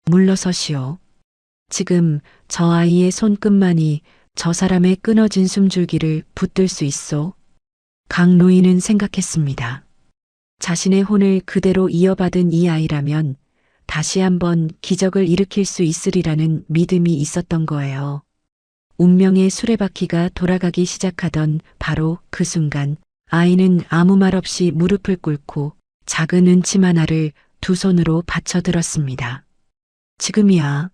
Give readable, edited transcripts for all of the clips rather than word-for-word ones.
물러서시오. 지금 저 아이의 손끝만이 저 사람의 끊어진 숨줄기를 붙들 수 있소. 강 노인은 생각했습니다. 자신의 혼을 그대로 이어받은 이 아이라면 다시 한번 기적을 일으킬 수 있으리라는 믿음이 있었던 거예요. 운명의 수레바퀴가 돌아가기 시작하던 바로 그 순간 아이는 아무 말 없이 무릎을 꿇고 작은 은침 하나를 두 손으로 받쳐들었습니다. 지금이야.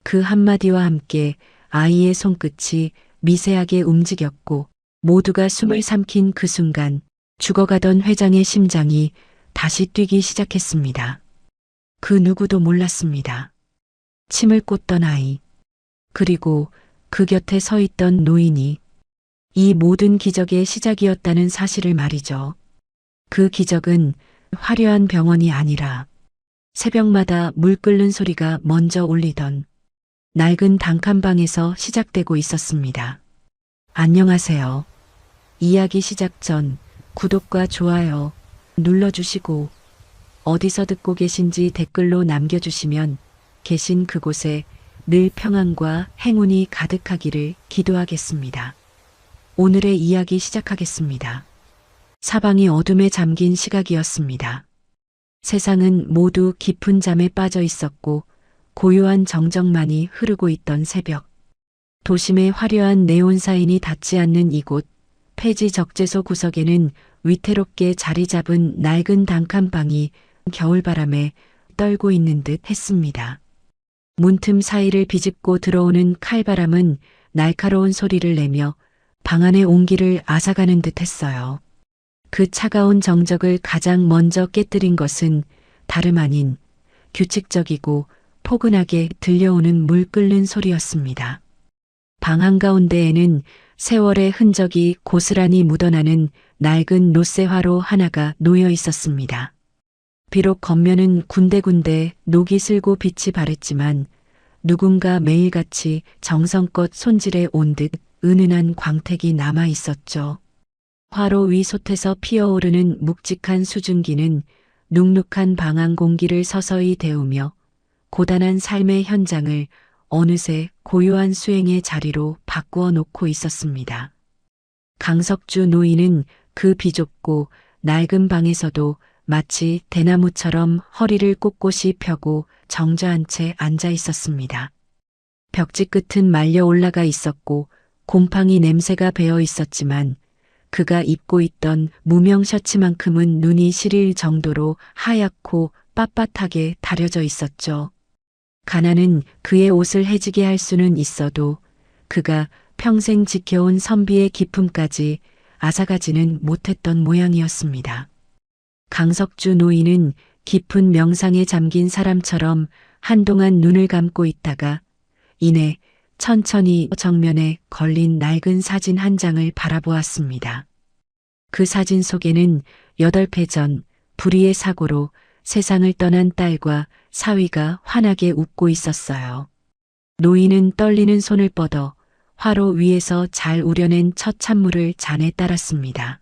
그 한마디와 함께 아이의 손끝이 미세하게 움직였고 모두가 숨을 삼킨 그 순간 죽어가던 회장의 심장이 다시 뛰기 시작했습니다. 그 누구도 몰랐습니다. 침을 꽂던 아이, 그리고 그 곁에 서 있던 노인이 이 모든 기적의 시작이었다는 사실을 말이죠. 그 기적은 화려한 병원이 아니라 새벽마다 물 끓는 소리가 먼저 울리던 낡은 단칸방에서 시작되고 있었습니다. 안녕하세요. 이야기 시작 전 구독과 좋아요 눌러주시고 어디서 듣고 계신지 댓글로 남겨주시면 계신 그곳에 늘 평안과 행운이 가득하기를 기도하겠습니다. 오늘의 이야기 시작하겠습니다. 사방이 어둠에 잠긴 시각이었습니다. 세상은 모두 깊은 잠에 빠져 있었고 고요한 정적만이 흐르고 있던 새벽. 도심의 화려한 네온사인이 닿지 않는 이곳 폐지 적재소 구석에는 위태롭게 자리 잡은 낡은 단칸방이 겨울바람에 떨고 있는 듯 했습니다. 문틈 사이를 비집고 들어오는 칼바람은 날카로운 소리를 내며 방 안의 온기를 앗아가는 듯 했어요. 그 차가운 정적을 가장 먼저 깨뜨린 것은 다름 아닌 규칙적이고 포근하게 들려오는 물 끓는 소리였습니다. 방 한가운데에는 세월의 흔적이 고스란히 묻어나는 낡은 롯세화로 하나가 놓여 있었습니다. 비록 겉면은 군데군데 녹이 슬고 빛이 바랬지만 누군가 매일같이 정성껏 손질해 온 듯 은은한 광택이 남아 있었죠. 화로 위 솥에서 피어오르는 묵직한 수증기는 눅눅한 방 안 공기를 서서히 데우며 고단한 삶의 현장을 어느새 고요한 수행의 자리로 바꾸어 놓고 있었습니다. 강석주 노인은 그 비좁고 낡은 방에서도 마치 대나무처럼 허리를 꼿꼿이 펴고 정저한 채 앉아 있었습니다. 벽지 끝은 말려 올라가 있었고 곰팡이 냄새가 배어 있었지만 그가 입고 있던 무명 셔츠만큼은 눈이 시릴 정도로 하얗고 빳빳하게 다려져 있었죠. 가난은 그의 옷을 해지게 할 수는 있어도 그가 평생 지켜온 선비의 기품까지 앗아가지는 못했던 모양이었습니다. 강석주 노인은 깊은 명상에 잠긴 사람처럼 한동안 눈을 감고 있다가 이내 천천히 정면에 걸린 낡은 사진 한 장을 바라보았습니다. 그 사진 속에는 8해 전 불의의 사고로 세상을 떠난 딸과 사위가 환하게 웃고 있었어요. 노인은 떨리는 손을 뻗어 화로 위에서 잘 우려낸 첫 찬물을 잔에 따랐습니다.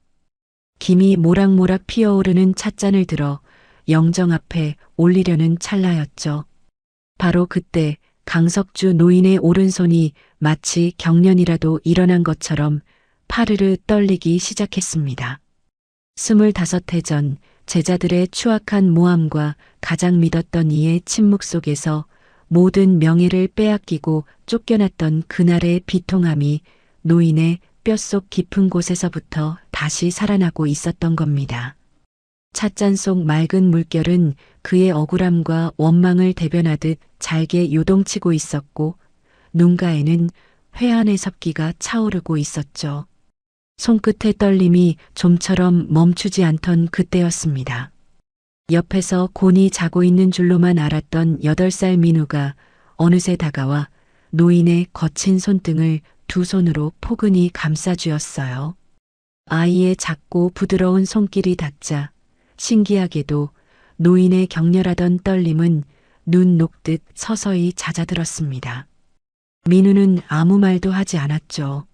김이 모락모락 피어오르는 찻잔을 들어 영정 앞에 올리려는 찰나였죠. 바로 그때 강석주 노인의 오른손이 마치 경련이라도 일어난 것처럼 파르르 떨리기 시작했습니다. 25해 전 제자들의 추악한 모함과 가장 믿었던 이의 침묵 속에서 모든 명예를 빼앗기고 쫓겨났던 그날의 비통함이 노인의 뼛속 깊은 곳에서부터 다시 살아나고 있었던 겁니다. 찻잔 속 맑은 물결은 그의 억울함과 원망을 대변하듯 잘게 요동치고 있었고 눈가에는 회한의 섭기가 차오르고 있었죠. 손끝의 떨림이 좀처럼 멈추지 않던 그때였습니다. 옆에서 곤히 자고 있는 줄로만 알았던 8살 민우가 어느새 다가와 노인의 거친 손등을 두 손으로 포근히 감싸주었어요. 아이의 작고 부드러운 손길이 닿자 신기하게도 노인의 격렬하던 떨림은 눈 녹듯 서서히 잦아들었습니다. 민우는 아무 말도 하지 않았죠.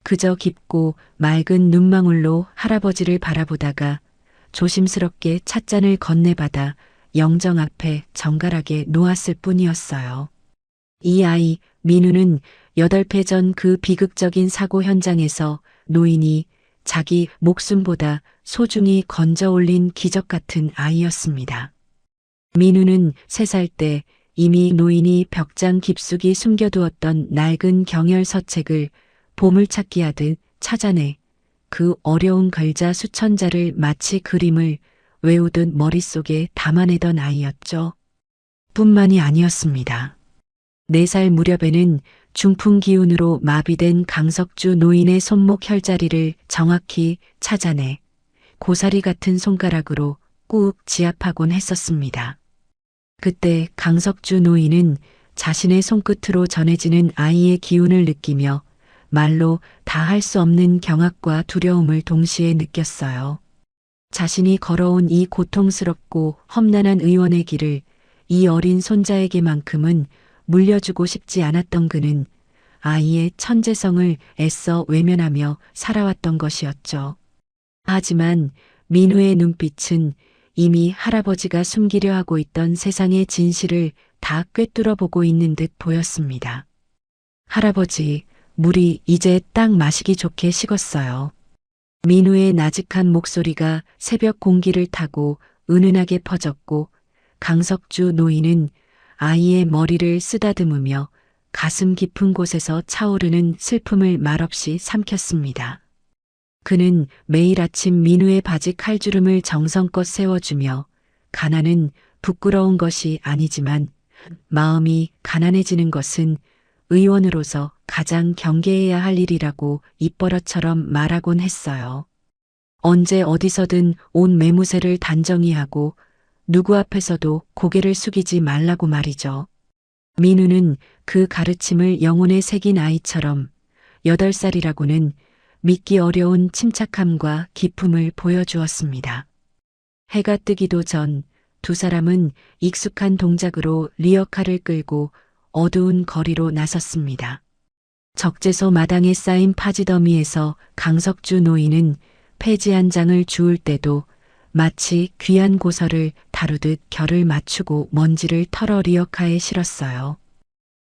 그저 깊고 맑은 눈망울로 할아버지를 바라보다가 조심스럽게 찻잔을 건네받아 영정 앞에 정갈하게 놓았을 뿐이었어요. 이 아이, 민우는 8배 전 그 비극적인 사고 현장에서 노인이 자기 목숨보다 소중히 건져 올린 기적 같은 아이였습니다. 민우는 3살 때 이미 노인이 벽장 깊숙이 숨겨두었던 낡은 경열서책을 보물찾기 하듯 찾아내 그 어려운 글자 수천 자를 마치 그림을 외우듯 머릿속에 담아내던 아이였죠. 뿐만이 아니었습니다. 4살 무렵에는 중풍 기운으로 마비된 강석주 노인의 손목 혈자리를 정확히 찾아내 고사리 같은 손가락으로 꾹 지압하곤 했었습니다. 그때 강석주 노인은 자신의 손끝으로 전해지는 아이의 기운을 느끼며 말로 다 할 수 없는 경악과 두려움을 동시에 느꼈어요. 자신이 걸어온 이 고통스럽고 험난한 의원의 길을 이 어린 손자에게만큼은 물려주고 싶지 않았던 그는 아이의 천재성을 애써 외면하며 살아왔던 것이었죠. 하지만 민우의 눈빛은 이미 할아버지가 숨기려 하고 있던 세상의 진실을 다 꿰뚫어 보고 있는 듯 보였습니다. 할아버지, 물이 이제 딱 마시기 좋게 식었어요. 민우의 나직한 목소리가 새벽 공기를 타고 은은하게 퍼졌고 강석주 노인은 아이의 머리를 쓰다듬으며 가슴 깊은 곳에서 차오르는 슬픔을 말없이 삼켰습니다. 그는 매일 아침 민우의 바지 칼주름을 정성껏 세워주며 가난은 부끄러운 것이 아니지만 마음이 가난해지는 것은 의원으로서 가장 경계해야 할 일이라고 입버릇처럼 말하곤 했어요. 언제 어디서든 온 매무새를 단정히 하고 누구 앞에서도 고개를 숙이지 말라고 말이죠. 민우는 그 가르침을 영혼에 새긴 아이처럼 8살이라고는 믿기 어려운 침착함과 기품을 보여주었습니다. 해가 뜨기도 전 2사람은 익숙한 동작으로 리어카를 끌고 어두운 거리로 나섰습니다. 적재소 마당에 쌓인 파지더미에서 강석주 노인은 폐지 한 장을 주울 때도 마치 귀한 고서를 다루듯 결을 맞추고 먼지를 털어 리어카에 실었어요.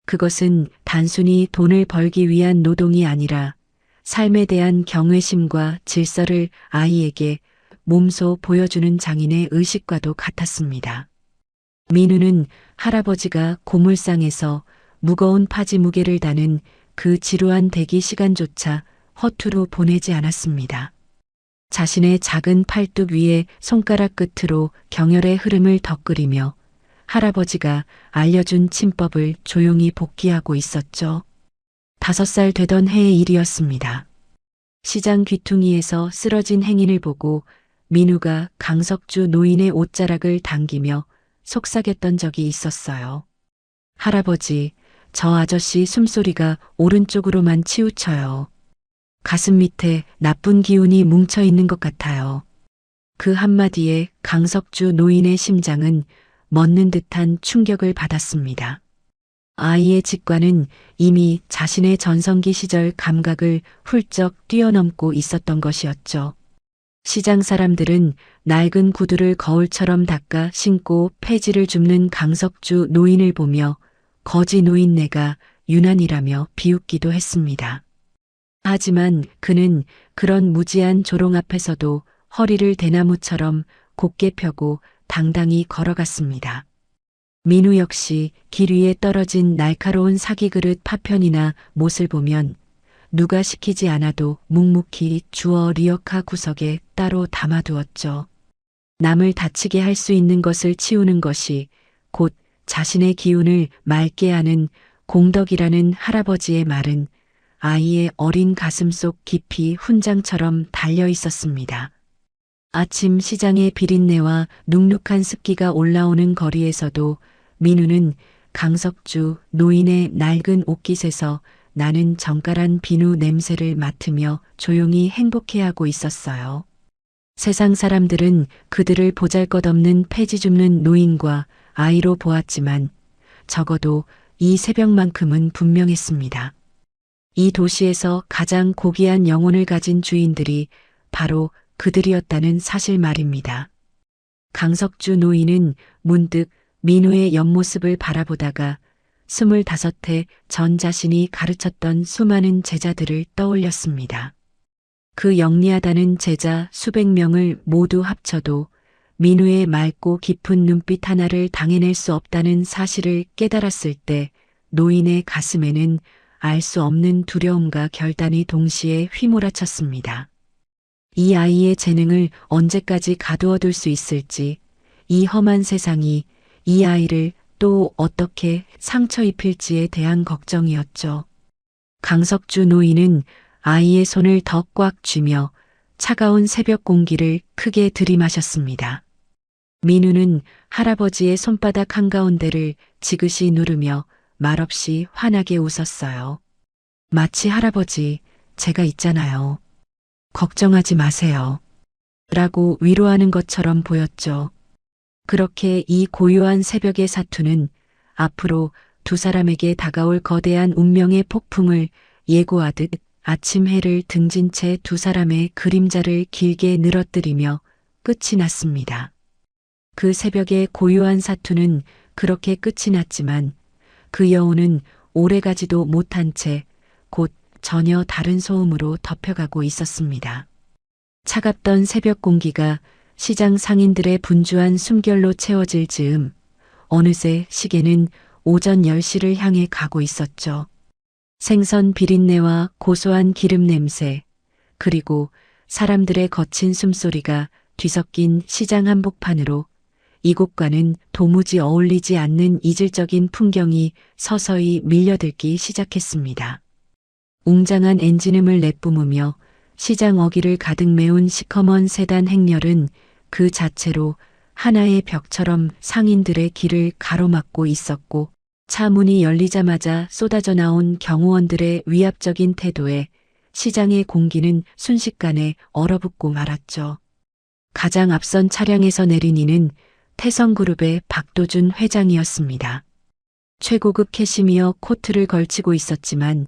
그것은 단순히 돈을 벌기 위한 노동이 아니라 삶에 대한 경외심과 질서를 아이에게 몸소 보여주는 장인의 의식과도 같았습니다. 민우는 할아버지가 고물상에서 무거운 파지 무게를 다는 그 지루한 대기 시간조차 허투루 보내지 않았습니다. 자신의 작은 팔뚝 위에 손가락 끝으로 경혈의 흐름을 덧그리며 할아버지가 알려준 침법을 조용히 복기하고 있었죠. 5살 되던 해의 일이었습니다. 시장 귀퉁이에서 쓰러진 행인을 보고 민우가 강석주 노인의 옷자락을 당기며 속삭였던 적이 있었어요. 할아버지, 저 아저씨 숨소리가 오른쪽으로만 치우쳐요. 가슴 밑에 나쁜 기운이 뭉쳐 있는 것 같아요. 그 한마디에 강석주 노인의 심장은 멎는 듯한 충격을 받았습니다. 아이의 직관은 이미 자신의 전성기 시절 감각을 훌쩍 뛰어넘고 있었던 것이었죠. 시장 사람들은 낡은 구두를 거울처럼 닦아 신고 폐지를 줍는 강석주 노인을 보며 거지 노인네가 유난이라며 비웃기도 했습니다. 하지만 그는 그런 무지한 조롱 앞에서도 허리를 대나무처럼 곧게 펴고 당당히 걸어갔습니다. 민우 역시 길 위에 떨어진 날카로운 사기그릇 파편이나 못을 보면 누가 시키지 않아도 묵묵히 주워 리어카 구석에 따로 담아두었죠. 남을 다치게 할 수 있는 것을 치우는 것이 곧 자신의 기운을 맑게 하는 공덕이라는 할아버지의 말은 아이의 어린 가슴 속 깊이 훈장처럼 달려 있었습니다. 아침 시장의 비린내와 눅눅한 습기가 올라오는 거리에서도 민우는 강석주 노인의 낡은 옷깃에서 나는 정갈한 비누 냄새를 맡으며 조용히 행복해하고 있었어요. 세상 사람들은 그들을 보잘것없는 폐지 줍는 노인과 아이로 보았지만 적어도 이 새벽만큼은 분명했습니다. 이 도시에서 가장 고귀한 영혼을 가진 주인들이 바로 그들이었다는 사실 말입니다. 강석주 노인은 문득 민우의 옆모습을 바라보다가 25해 전 자신이 가르쳤던 수많은 제자들을 떠올렸습니다. 그 영리하다는 제자 수백 명을 모두 합쳐도 민우의 맑고 깊은 눈빛 하나를 당해낼 수 없다는 사실을 깨달았을 때 노인의 가슴에는 알 수 없는 두려움과 결단이 동시에 휘몰아쳤습니다. 이 아이의 재능을 언제까지 가두어둘 수 있을지, 이 험한 세상이 이 아이를 또 어떻게 상처 입힐지에 대한 걱정이었죠. 강석주 노인은 아이의 손을 더 꽉 쥐며 차가운 새벽 공기를 크게 들이마셨습니다. 민우는 할아버지의 손바닥 한가운데를 지그시 누르며 말없이 환하게 웃었어요. 마치 할아버지, 제가 있잖아요. 걱정하지 마세요. 라고 위로하는 것처럼 보였죠. 그렇게 이 고요한 새벽의 사투는 앞으로 두 사람에게 다가올 거대한 운명의 폭풍을 예고하듯 아침 해를 등진 채 두 사람의 그림자를 길게 늘어뜨리며 끝이 났습니다. 그 새벽의 고요한 사투는 그렇게 끝이 났지만 그 여운은 오래가지도 못한 채 곧 전혀 다른 소음으로 덮여가고 있었습니다. 차갑던 새벽 공기가 시장 상인들의 분주한 숨결로 채워질 즈음 어느새 시계는 오전 10시를 향해 가고 있었죠. 생선 비린내와 고소한 기름 냄새, 그리고 사람들의 거친 숨소리가 뒤섞인 시장 한복판으로 이곳과는 도무지 어울리지 않는 이질적인 풍경이 서서히 밀려들기 시작했습니다. 웅장한 엔진음을 내뿜으며 시장 어귀를 가득 메운 시커먼 세단 행렬은 그 자체로 하나의 벽처럼 상인들의 길을 가로막고 있었고 차 문이 열리자마자 쏟아져 나온 경호원들의 위압적인 태도에 시장의 공기는 순식간에 얼어붙고 말았죠. 가장 앞선 차량에서 내린 이는 태성그룹의 박도준 회장이었습니다. 최고급 캐시미어 코트를 걸치고 있었지만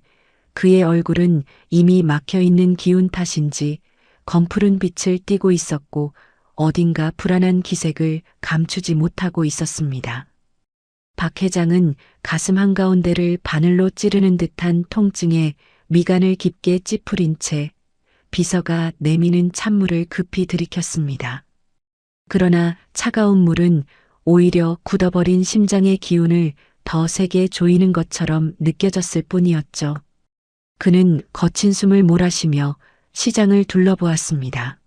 그의 얼굴은 이미 막혀있는 기운 탓인지 검푸른 빛을 띠고 있었고 어딘가 불안한 기색을 감추지 못하고 있었습니다. 박 회장은 가슴 한가운데를 바늘로 찌르는 듯한 통증에 미간을 깊게 찌푸린 채 비서가 내미는 찬물을 급히 들이켰습니다. 그러나 차가운 물은 오히려 굳어버린 심장의 기운을 더 세게 조이는 것처럼 느껴졌을 뿐이었죠. 그는 거친 숨을 몰아쉬며 시장을 둘러보았습니다.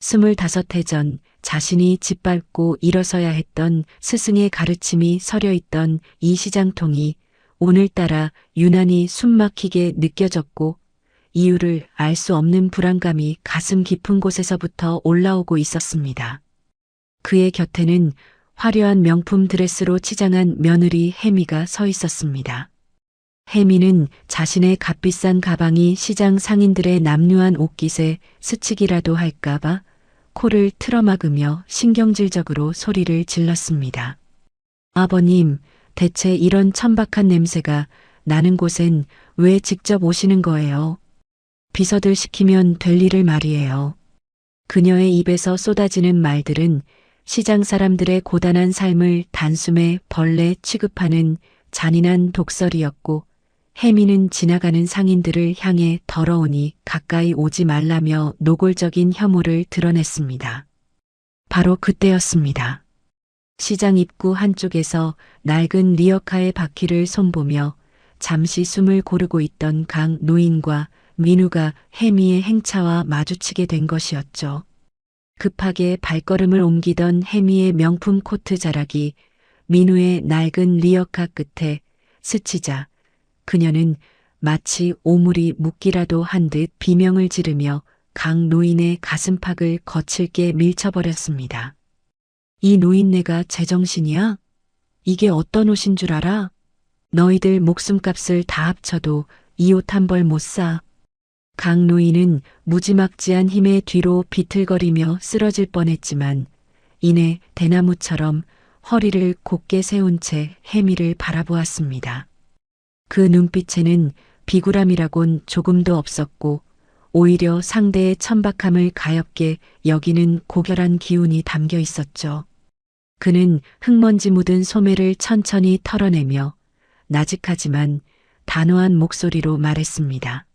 25해 전 자신이 짓밟고 일어서야 했던 스승의 가르침이 서려있던 이 시장통이 오늘따라 유난히 숨막히게 느껴졌고 이유를 알 수 없는 불안감이 가슴 깊은 곳에서부터 올라오고 있었습니다. 그의 곁에는 화려한 명품 드레스로 치장한 며느리 혜미가 서 있었습니다. 혜미는 자신의 값비싼 가방이 시장 상인들의 남루한 옷깃에 스치기라도 할까봐 코를 틀어막으며 신경질적으로 소리를 질렀습니다. 아버님, 대체 이런 천박한 냄새가 나는 곳엔 왜 직접 오시는 거예요? 비서들 시키면 될 일을 말이에요. 그녀의 입에서 쏟아지는 말들은 시장 사람들의 고단한 삶을 단숨에 벌레 취급하는 잔인한 독설이었고 혜미는 지나가는 상인들을 향해 더러우니 가까이 오지 말라며 노골적인 혐오를 드러냈습니다. 바로 그때였습니다. 시장 입구 한쪽에서 낡은 리어카의 바퀴를 손보며 잠시 숨을 고르고 있던 강 노인과 민우가 혜미의 행차와 마주치게 된 것이었죠. 급하게 발걸음을 옮기던 혜미의 명품 코트 자락이 민우의 낡은 리어카 끝에 스치자 그녀는 마치 오물이 묻기라도 한 듯 비명을 지르며 강 노인의 가슴팍을 거칠게 밀쳐버렸습니다. 이 노인네가 제정신이야? 이게 어떤 옷인 줄 알아? 너희들 목숨값을 다 합쳐도 이 옷 한 벌 못 사. 강 노인은 무지막지한 힘에 뒤로 비틀거리며 쓰러질 뻔했지만 이내 대나무처럼 허리를 곧게 세운 채 혜미를 바라보았습니다. 그 눈빛에는 비굴함이라곤 조금도 없었고 오히려 상대의 천박함을 가엽게 여기는 고결한 기운이 담겨 있었죠. 그는 흙먼지 묻은 소매를 천천히 털어내며 나직하지만 단호한 목소리로 말했습니다.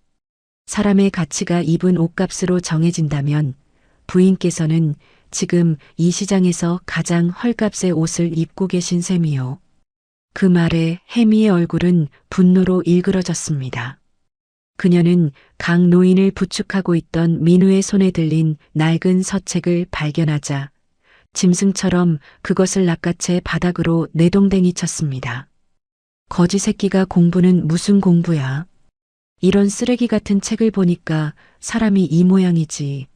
사람의 가치가 입은 옷값으로 정해진다면 부인께서는 지금 이 시장에서 가장 헐값의 옷을 입고 계신 셈이요. 그 말에 혜미의 얼굴은 분노로 일그러졌습니다. 그녀는 강 노인을 부축하고 있던 민우의 손에 들린 낡은 서책을 발견하자 짐승처럼 그것을 낚아채 바닥으로 내동댕이 쳤습니다. 거지 새끼가 공부는 무슨 공부야? 이런 쓰레기 같은 책을 보니까 사람이 이 모양이지.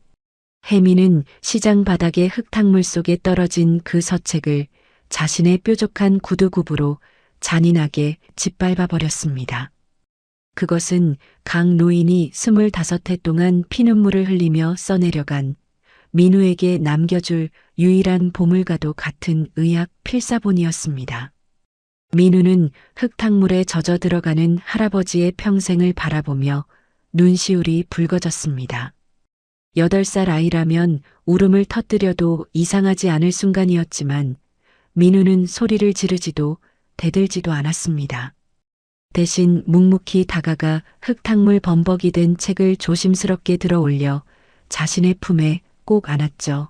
혜미는 시장 바닥의 흙탕물 속에 떨어진 그 서책을 자신의 뾰족한 구두굽으로 잔인하게 짓밟아 버렸습니다. 그것은 강 노인이 25해 동안 피눈물을 흘리며 써내려간 민우에게 남겨줄 유일한 보물과도 같은 의학 필사본이었습니다. 민우는 흙탕물에 젖어 들어가는 할아버지의 평생을 바라보며 눈시울이 붉어졌습니다. 8살 아이라면 울음을 터뜨려도 이상하지 않을 순간이었지만 민우는 소리를 지르지도 대들지도 않았습니다. 대신 묵묵히 다가가 흙탕물 범벅이 된 책을 조심스럽게 들어 올려 자신의 품에 꼭 안았죠.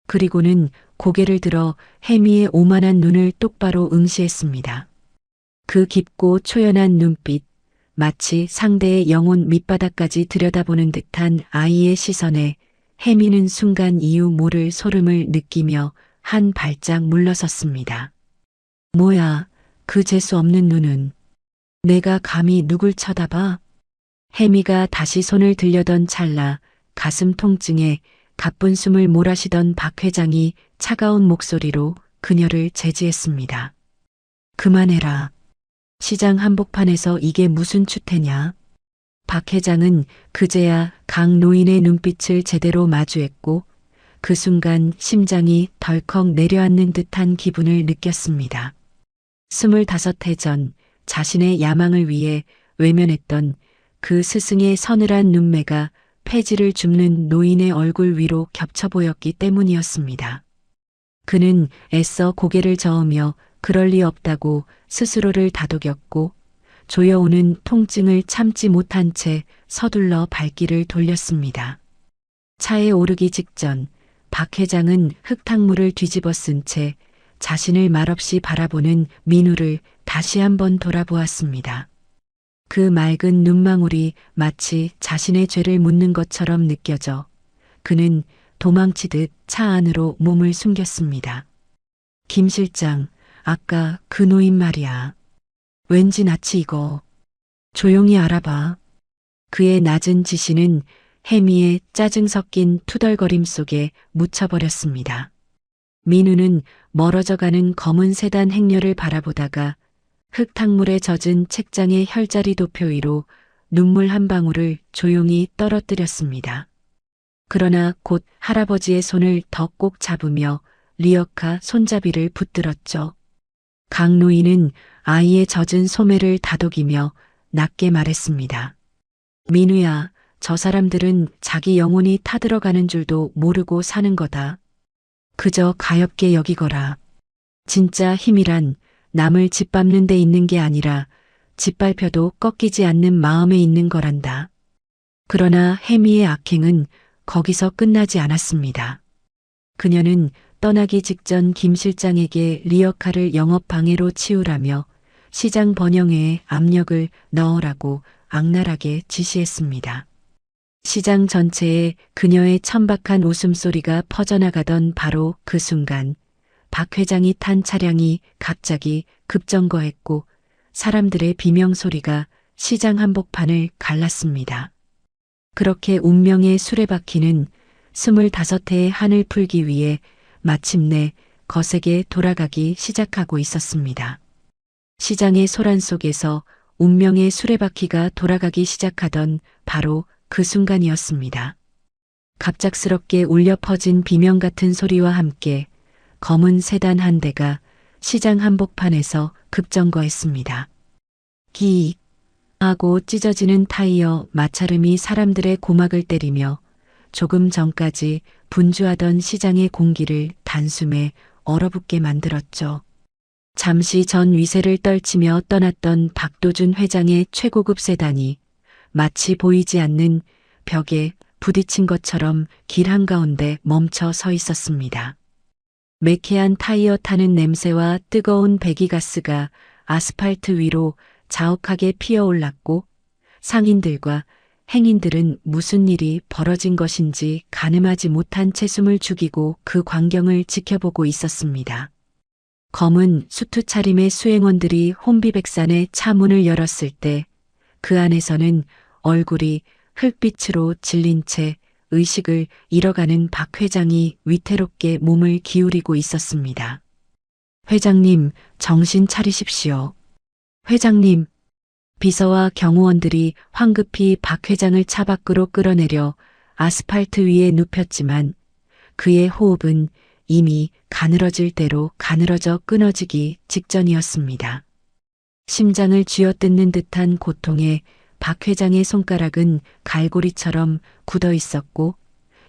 그리고는 고개를 들어 혜미의 오만한 눈을 똑바로 응시했습니다. 그 깊고 초연한 눈빛, 마치 상대의 영혼 밑바닥까지 들여다보는 듯한 아이의 시선에 혜미는 순간 이유 모를 소름을 느끼며 한 발짝 물러섰습니다. 뭐야, 그 재수 없는 눈은. 내가 감히 누굴 쳐다봐? 혜미가 다시 손을 들려던 찰나 가슴 통증에 가쁜 숨을 몰아쉬던 박 회장이 차가운 목소리로 그녀를 제지했습니다. 그만해라. 시장 한복판에서 이게 무슨 추태냐? 박 회장은 그제야 강 노인의 눈빛을 제대로 마주했고 그 순간 심장이 덜컥 내려앉는 듯한 기분을 느꼈습니다. 25해 전 자신의 야망을 위해 외면했던 그 스승의 서늘한 눈매가 폐지를 줍는 노인의 얼굴 위로 겹쳐 보였기 때문이었습니다. 그는 애써 고개를 저으며 그럴 리 없다고 스스로를 다독였고 조여오는 통증을 참지 못한 채 서둘러 발길을 돌렸습니다. 차에 오르기 직전 박 회장은 흙탕물을 뒤집어 쓴 채 자신을 말없이 바라보는 민우를 다시 한번 돌아보았습니다. 그 맑은 눈망울이 마치 자신의 죄를 묻는 것처럼 느껴져 그는 도망치듯 차 안으로 몸을 숨겼습니다. 김 실장, 아까 그 노인 말이야. 왠지 낯이 익어. 조용히 알아봐. 그의 낮은 지시는 혜미의 짜증 섞인 투덜거림 속에 묻혀버렸습니다. 민우는 멀어져가는 검은 세단 행렬을 바라보다가 흙탕물에 젖은 책장의 혈자리 도표 위로 눈물 한 방울을 조용히 떨어뜨렸습니다. 그러나 곧 할아버지의 손을 더 꼭 잡으며 리어카 손잡이를 붙들었죠. 강 노인은 아이의 젖은 소매를 다독이며 낮게 말했습니다. 민우야, 저 사람들은 자기 영혼이 타들어가는 줄도 모르고 사는 거다. 그저 가엾게 여기거라. 진짜 힘이란 남을 짓밟는 데 있는 게 아니라 짓밟혀도 꺾이지 않는 마음에 있는 거란다. 그러나 혜미의 악행은 거기서 끝나지 않았습니다. 그녀는 떠나기 직전 김 실장에게 리어카를 영업 방해로 치우라며 시장 번영회에 압력을 넣으라고 악랄하게 지시했습니다. 시장 전체에 그녀의 천박한 웃음소리가 퍼져나가던 바로 그 순간 박 회장이 탄 차량이 갑자기 급정거했고 사람들의 비명소리가 시장 한복판을 갈랐습니다. 그렇게 운명의 수레바퀴는 25해의 한을 풀기 위해 마침내 거세게 돌아가기 시작하고 있었습니다. 시장의 소란 속에서 운명의 수레바퀴가 돌아가기 시작하던 바로 그 순간이었습니다. 갑작스럽게 울려 퍼진 비명 같은 소리와 함께 검은 세단 한 대가 시장 한복판에서 급정거했습니다. 기익. 하고 찢어지는 타이어 마찰음이 사람들의 고막을 때리며 조금 전까지 분주하던 시장의 공기를 단숨에 얼어붙게 만들었죠. 잠시 전 위세를 떨치며 떠났던 박도준 회장의 최고급 세단이 마치 보이지 않는 벽에 부딪힌 것처럼 길 한가운데 멈춰 서 있었습니다. 매캐한 타이어 타는 냄새와 뜨거운 배기가스가 아스팔트 위로 자욱하게 피어올랐고 상인들과 행인들은 무슨 일이 벌어진 것인지 가늠하지 못한 채 숨을 죽이고 그 광경을 지켜보고 있었습니다. 검은 수트 차림의 수행원들이 혼비백산의 차 문을 열었을 때 그 안에서는 얼굴이 흙빛으로 질린 채 의식을 잃어가는 박 회장이 위태롭게 몸을 기울이고 있었습니다. 회장님, 정신 차리십시오. 회장님, 비서와 경호원들이 황급히 박 회장을 차 밖으로 끌어내려 아스팔트 위에 눕혔지만 그의 호흡은 이미 가늘어질 대로 가늘어져 끊어지기 직전이었습니다. 심장을 쥐어뜯는 듯한 고통에 박 회장의 손가락은 갈고리처럼 굳어 있었고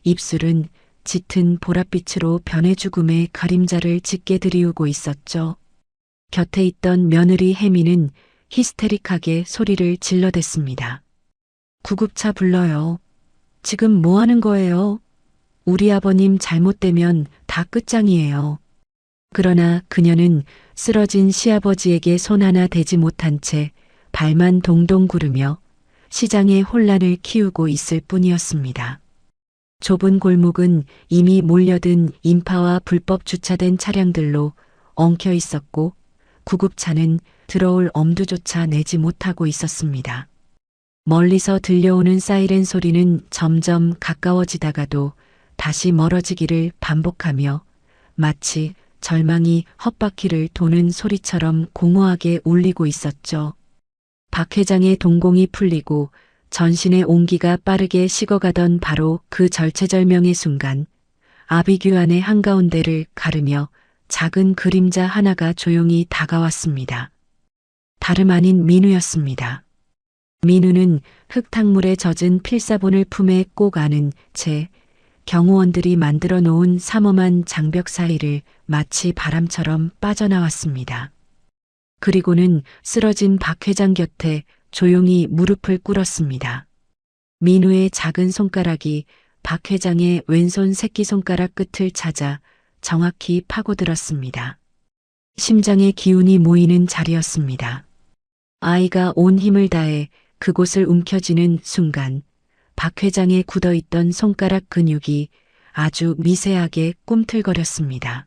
입술은 짙은 보랏빛으로 변해 죽음의 그림자를 짙게 들이우고 있었죠. 곁에 있던 며느리 혜미는 히스테릭하게 소리를 질러댔습니다. 구급차 불러요. 지금 뭐 하는 거예요? 우리 아버님 잘못되면 다 끝장이에요. 그러나 그녀는 쓰러진 시아버지에게 손 하나 대지 못한 채 발만 동동 구르며 시장의 혼란을 키우고 있을 뿐이었습니다. 좁은 골목은 이미 몰려든 인파와 불법 주차된 차량들로 엉켜 있었고 구급차는 들어올 엄두조차 내지 못하고 있었습니다. 멀리서 들려오는 사이렌 소리는 점점 가까워지다가도 다시 멀어지기를 반복하며 마치 절망이 헛바퀴를 도는 소리처럼 공허하게 울리고 있었죠. 박 회장의 동공이 풀리고 전신의 온기가 빠르게 식어가던 바로 그 절체절명의 순간 아비규 안의 한가운데를 가르며 작은 그림자 하나가 조용히 다가왔습니다. 다름 아닌 민우였습니다. 민우는 흙탕물에 젖은 필사본을 품에 꼭 안은 채 경호원들이 만들어 놓은 삼엄한 장벽 사이를 마치 바람처럼 빠져나왔습니다. 그리고는 쓰러진 박 회장 곁에 조용히 무릎을 꿇었습니다. 민우의 작은 손가락이 박 회장의 왼손 새끼손가락 끝을 찾아 정확히 파고들었습니다. 심장의 기운이 모이는 자리였습니다. 아이가 온 힘을 다해 그곳을 움켜쥐는 순간 박 회장의 굳어있던 손가락 근육이 아주 미세하게 꿈틀거렸습니다.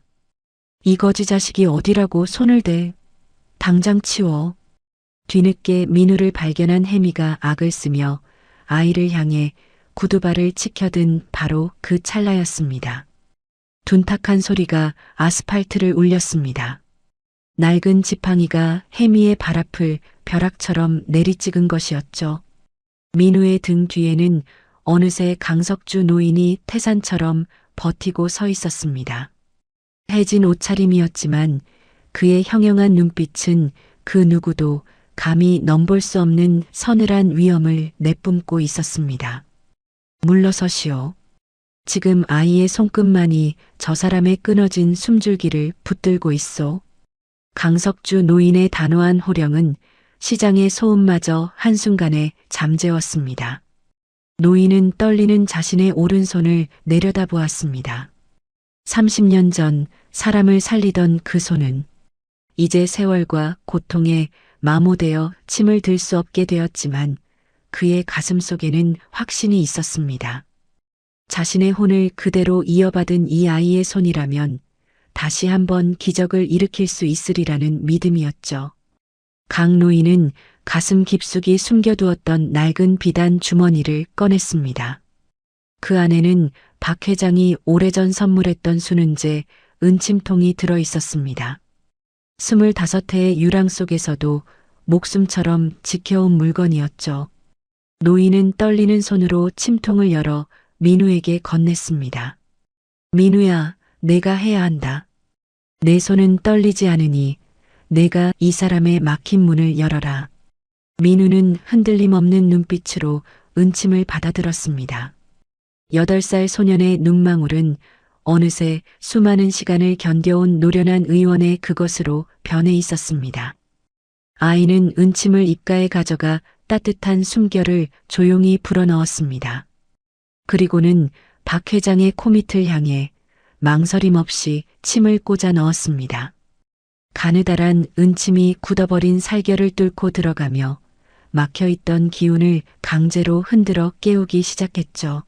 이 거지 자식이 어디라고 손을 대. 당장 치워. 뒤늦게 민우를 발견한 혜미가 악을 쓰며 아이를 향해 구두발을 치켜든 바로 그 찰나였습니다. 둔탁한 소리가 아스팔트를 울렸습니다. 낡은 지팡이가 혜미의 발 앞을 벼락처럼 내리찍은 것이었죠. 민우의 등 뒤에는 어느새 강석주 노인이 태산처럼 버티고 서 있었습니다. 해진 옷차림이었지만 그의 형형한 눈빛은 그 누구도 감히 넘볼 수 없는 서늘한 위엄을 내뿜고 있었습니다. 물러서시오. 지금 아이의 손끝만이 저 사람의 끊어진 숨줄기를 붙들고 있어. 강석주 노인의 단호한 호령은 시장의 소음마저 한순간에 잠재웠습니다. 노인은 떨리는 자신의 오른손을 내려다보았습니다. 30년 전 사람을 살리던 그 손은 이제 세월과 고통에 마모되어 침을 들 수 없게 되었지만 그의 가슴 속에는 확신이 있었습니다. 자신의 혼을 그대로 이어받은 이 아이의 손이라면 다시 한번 기적을 일으킬 수 있으리라는 믿음이었죠. 강 노인은 가슴 깊숙이 숨겨두었던 낡은 비단 주머니를 꺼냈습니다. 그 안에는 박 회장이 오래전 선물했던 수는제 은침통이 들어 있었습니다. 25해의 유랑 속에서도 목숨처럼 지켜온 물건이었죠. 노인은 떨리는 손으로 침통을 열어 민우에게 건넸습니다. 민우야, 내가 해야 한다. 내 손은 떨리지 않으니 내가 이 사람의 막힌 문을 열어라. 민우는 흔들림 없는 눈빛으로 은침을 받아들었습니다. 8살 소년의 눈망울은 어느새 수많은 시간을 견뎌온 노련한 의원의 그것으로 변해 있었습니다. 아이는 은침을 입가에 가져가 따뜻한 숨결을 조용히 불어넣었습니다. 그리고는 박 회장의 코밑을 향해 망설임 없이 침을 꽂아 넣었습니다. 가느다란 은침이 굳어버린 살결을 뚫고 들어가며 막혀있던 기운을 강제로 흔들어 깨우기 시작했죠.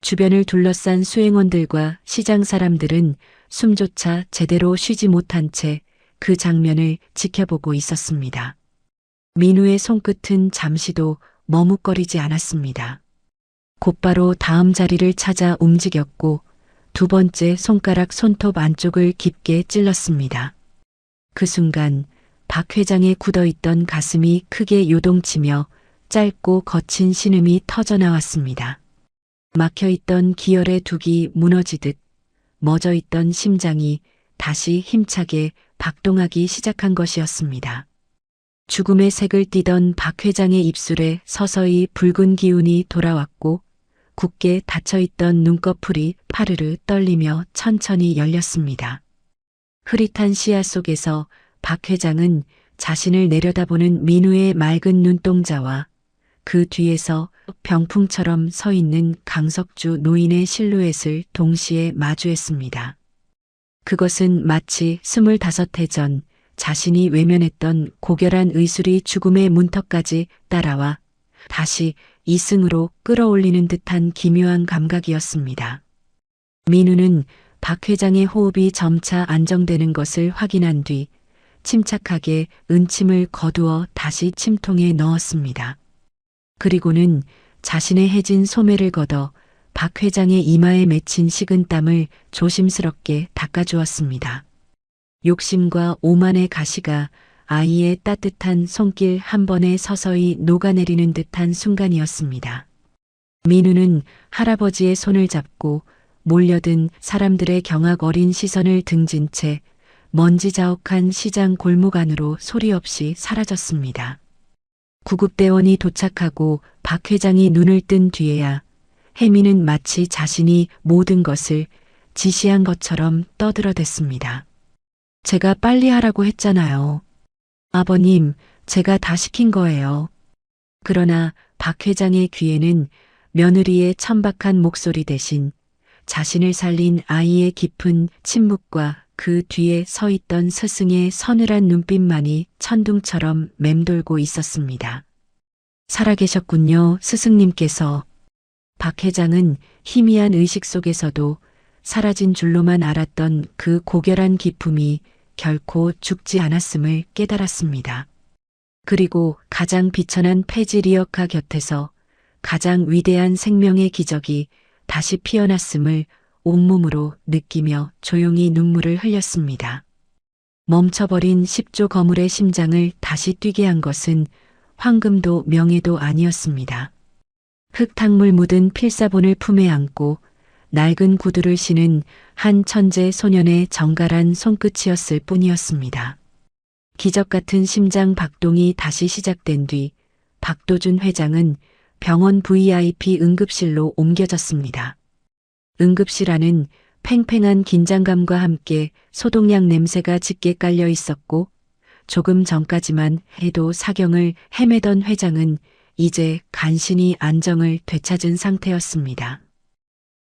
주변을 둘러싼 수행원들과 시장 사람들은 숨조차 제대로 쉬지 못한 채 그 장면을 지켜보고 있었습니다. 민우의 손끝은 잠시도 머뭇거리지 않았습니다. 곧바로 다음 자리를 찾아 움직였고 2번째 손가락 손톱 안쪽을 깊게 찔렀습니다. 그 순간 박 회장의 굳어있던 가슴이 크게 요동치며 짧고 거친 신음이 터져나왔습니다. 막혀있던 기혈의 둑이 무너지듯 멎어있던 심장이 다시 힘차게 박동하기 시작한 것이었습니다. 죽음의 색을 띠던 박 회장의 입술에 서서히 붉은 기운이 돌아왔고 굳게 닫혀있던 눈꺼풀이 파르르 떨리며 천천히 열렸습니다. 흐릿한 시야 속에서 박 회장은 자신을 내려다보는 민우의 맑은 눈동자와 그 뒤에서 병풍처럼 서 있는 강석주 노인의 실루엣을 동시에 마주했습니다. 그것은 마치 25해 전 자신이 외면했던 고결한 의술이 죽음의 문턱까지 따라와 다시 이승으로 끌어올리는 듯한 기묘한 감각이었습니다. 민우는 박 회장의 호흡이 점차 안정되는 것을 확인한 뒤 침착하게 은침을 거두어 다시 침통에 넣었습니다. 그리고는 자신의 해진 소매를 걷어 박 회장의 이마에 맺힌 식은 땀을 조심스럽게 닦아주었습니다. 욕심과 오만의 가시가 아이의 따뜻한 손길 한 번에 서서히 녹아내리는 듯한 순간이었습니다. 민우는 할아버지의 손을 잡고 몰려든 사람들의 경악 어린 시선을 등진 채 먼지 자욱한 시장 골목 안으로 소리 없이 사라졌습니다. 구급대원이 도착하고 박 회장이 눈을 뜬 뒤에야 혜미는 마치 자신이 모든 것을 지시한 것처럼 떠들어댔습니다. 제가 빨리 하라고 했잖아요. 아버님, 제가 다 시킨 거예요. 그러나 박 회장의 귀에는 며느리의 천박한 목소리 대신 자신을 살린 아이의 깊은 침묵과 그 뒤에 서 있던 스승의 서늘한 눈빛만이 천둥처럼 맴돌고 있었습니다. 살아계셨군요, 스승님께서. 박 회장은 희미한 의식 속에서도 사라진 줄로만 알았던 그 고결한 기품이 결코 죽지 않았음을 깨달았습니다. 그리고 가장 비천한 폐지 리어카 곁에서 가장 위대한 생명의 기적이 다시 피어났음을 온몸으로 느끼며 조용히 눈물을 흘렸습니다. 멈춰버린 10조 거물의 심장을 다시 뛰게 한 것은 황금도 명예도 아니었습니다. 흙탕물 묻은 필사본을 품에 안고 낡은 구두를 신은 한 천재 소년의 정갈한 손끝이었을 뿐이었습니다. 기적 같은 심장 박동이 다시 시작된 뒤 박도준 회장은 병원 VIP 응급실로 옮겨졌습니다. 응급실 안은 팽팽한 긴장감과 함께 소독약 냄새가 짙게 깔려 있었고 조금 전까지만 해도 사경을 헤매던 회장은 이제 간신히 안정을 되찾은 상태였습니다.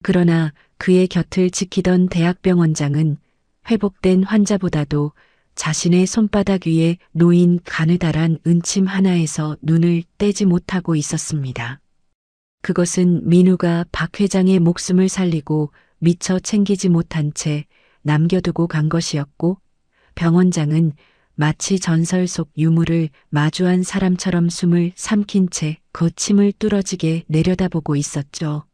그러나 그의 곁을 지키던 대학병원장은 회복된 환자보다도 자신의 손바닥 위에 놓인 가느다란 은침 하나에서 눈을 떼지 못하고 있었습니다. 그것은 민우가 박 회장의 목숨을 살리고 미처 챙기지 못한 채 남겨두고 간 것이었고 병원장은 마치 전설 속 유물을 마주한 사람처럼 숨을 삼킨 채 거침을 뚫어지게 내려다보고 있었죠.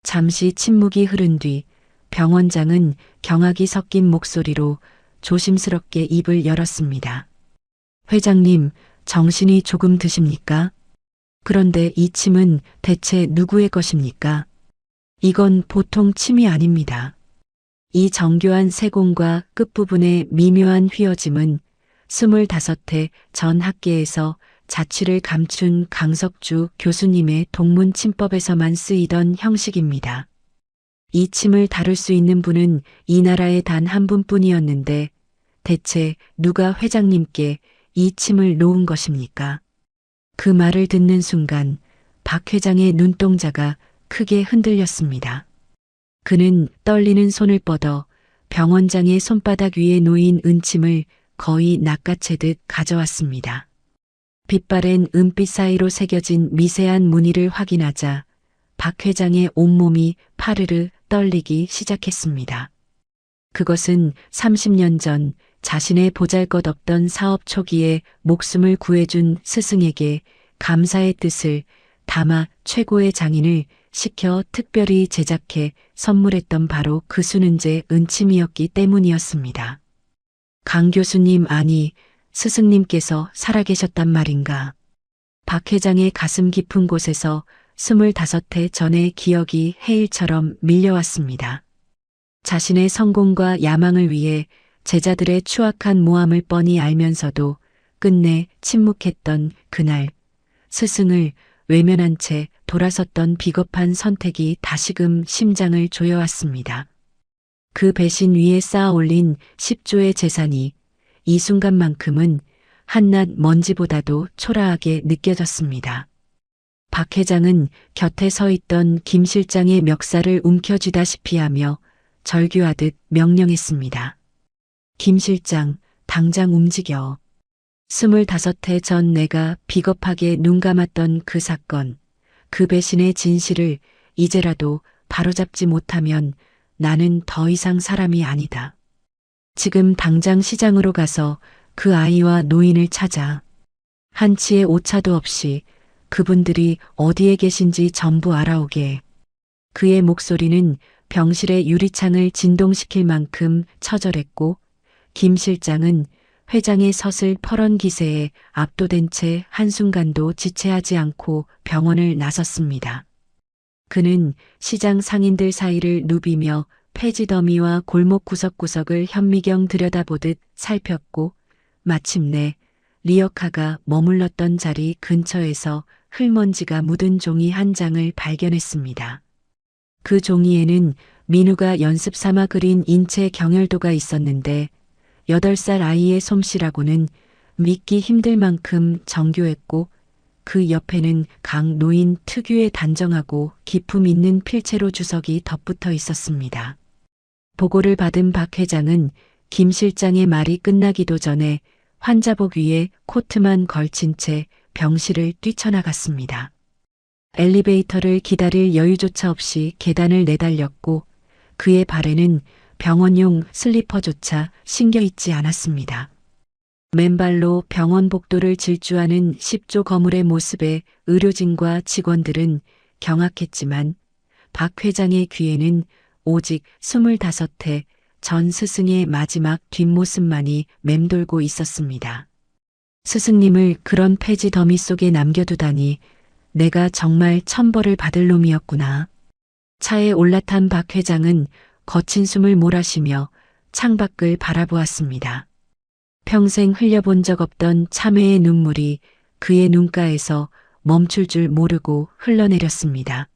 잠시 침묵이 흐른 뒤 병원장은 경악이 섞인 목소리로 조심스럽게 입을 열었습니다. 회장님, 정신이 조금 드십니까? 그런데 이 침은 대체 누구의 것입니까? 이건 보통 침이 아닙니다. 이 정교한 세공과 끝부분의 미묘한 휘어짐은 25해 전 학계에서 자취를 감춘 강석주 교수님의 동문 침법에서만 쓰이던 형식입니다. 이 침을 다룰 수 있는 분은 이 나라에 단 한 분뿐이었는데 대체 누가 회장님께 이 침을 놓은 것입니까? 그 말을 듣는 순간 박 회장의 눈동자가 크게 흔들렸습니다. 그는 떨리는 손을 뻗어 병원장의 손바닥 위에 놓인 은침을 거의 낚아채듯 가져왔습니다. 빛바랜 은빛 사이로 새겨진 미세한 무늬를 확인하자 박 회장의 온몸이 파르르 떨리기 시작했습니다. 그것은 30년 전 자신의 보잘것없던 사업 초기에 목숨을 구해준 스승에게 감사의 뜻을 담아 최고의 장인을 시켜 특별히 제작해 선물했던 바로 그 수는제 은침이었기 때문이었습니다. 강 교수님, 아니 스승님께서 살아계셨단 말인가. 박 회장의 가슴 깊은 곳에서 25해 전의 기억이 해일처럼 밀려왔습니다. 자신의 성공과 야망을 위해 제자들의 추악한 모함을 뻔히 알면서도 끝내 침묵했던 그날, 스승을 외면한 채 돌아섰던 비겁한 선택이 다시금 심장을 조여왔습니다. 그 배신 위에 쌓아 올린 10조의 재산이 이 순간만큼은 한낱 먼지보다도 초라하게 느껴졌습니다. 박 회장은 곁에 서 있던 김 실장의 멱살을 움켜쥐다시피 하며 절규하듯 명령했습니다. 김 실장, 당장 움직여. 25해 전 내가 비겁하게 눈 감았던 그 사건, 그 배신의 진실을 이제라도 바로잡지 못하면 나는 더 이상 사람이 아니다. 지금 당장 시장으로 가서 그 아이와 노인을 찾아 한치의 오차도 없이 그분들이 어디에 계신지 전부 알아오게. 그의 목소리는 병실의 유리창을 진동시킬 만큼 처절했고 김 실장은 회장의 서슬 퍼런 기세에 압도된 채 한순간도 지체하지 않고 병원을 나섰습니다. 그는 시장 상인들 사이를 누비며 폐지 더미와 골목 구석구석을 현미경 들여다보듯 살폈고 마침내 리어카가 머물렀던 자리 근처에서 흙먼지가 묻은 종이 한 장을 발견했습니다. 그 종이에는 민우가 연습 삼아 그린 인체 경혈도가 있었는데 8살 아이의 솜씨라고는 믿기 힘들 만큼 정교했고 그 옆에는 강 노인 특유의 단정하고 기품 있는 필체로 주석이 덧붙어 있었습니다. 보고를 받은 박 회장은 김 실장의 말이 끝나기도 전에 환자복 위에 코트만 걸친 채 병실을 뛰쳐나갔습니다. 엘리베이터를 기다릴 여유조차 없이 계단을 내달렸고 그의 발에는 병원용 슬리퍼조차 신겨 있지 않았습니다. 맨발로 병원 복도를 질주하는 10조 거물의 모습에 의료진과 직원들은 경악했지만 박 회장의 귀에는 오직 25해 전 스승의 마지막 뒷모습만이 맴돌고 있었습니다. 스승님을 그런 폐지 더미 속에 남겨두다니 내가 정말 천벌을 받을 놈이었구나. 차에 올라탄 박 회장은 거친 숨을 몰아쉬며 창밖을 바라보았습니다. 평생 흘려본 적 없던 참회의 눈물이 그의 눈가에서 멈출 줄 모르고 흘러내렸습니다.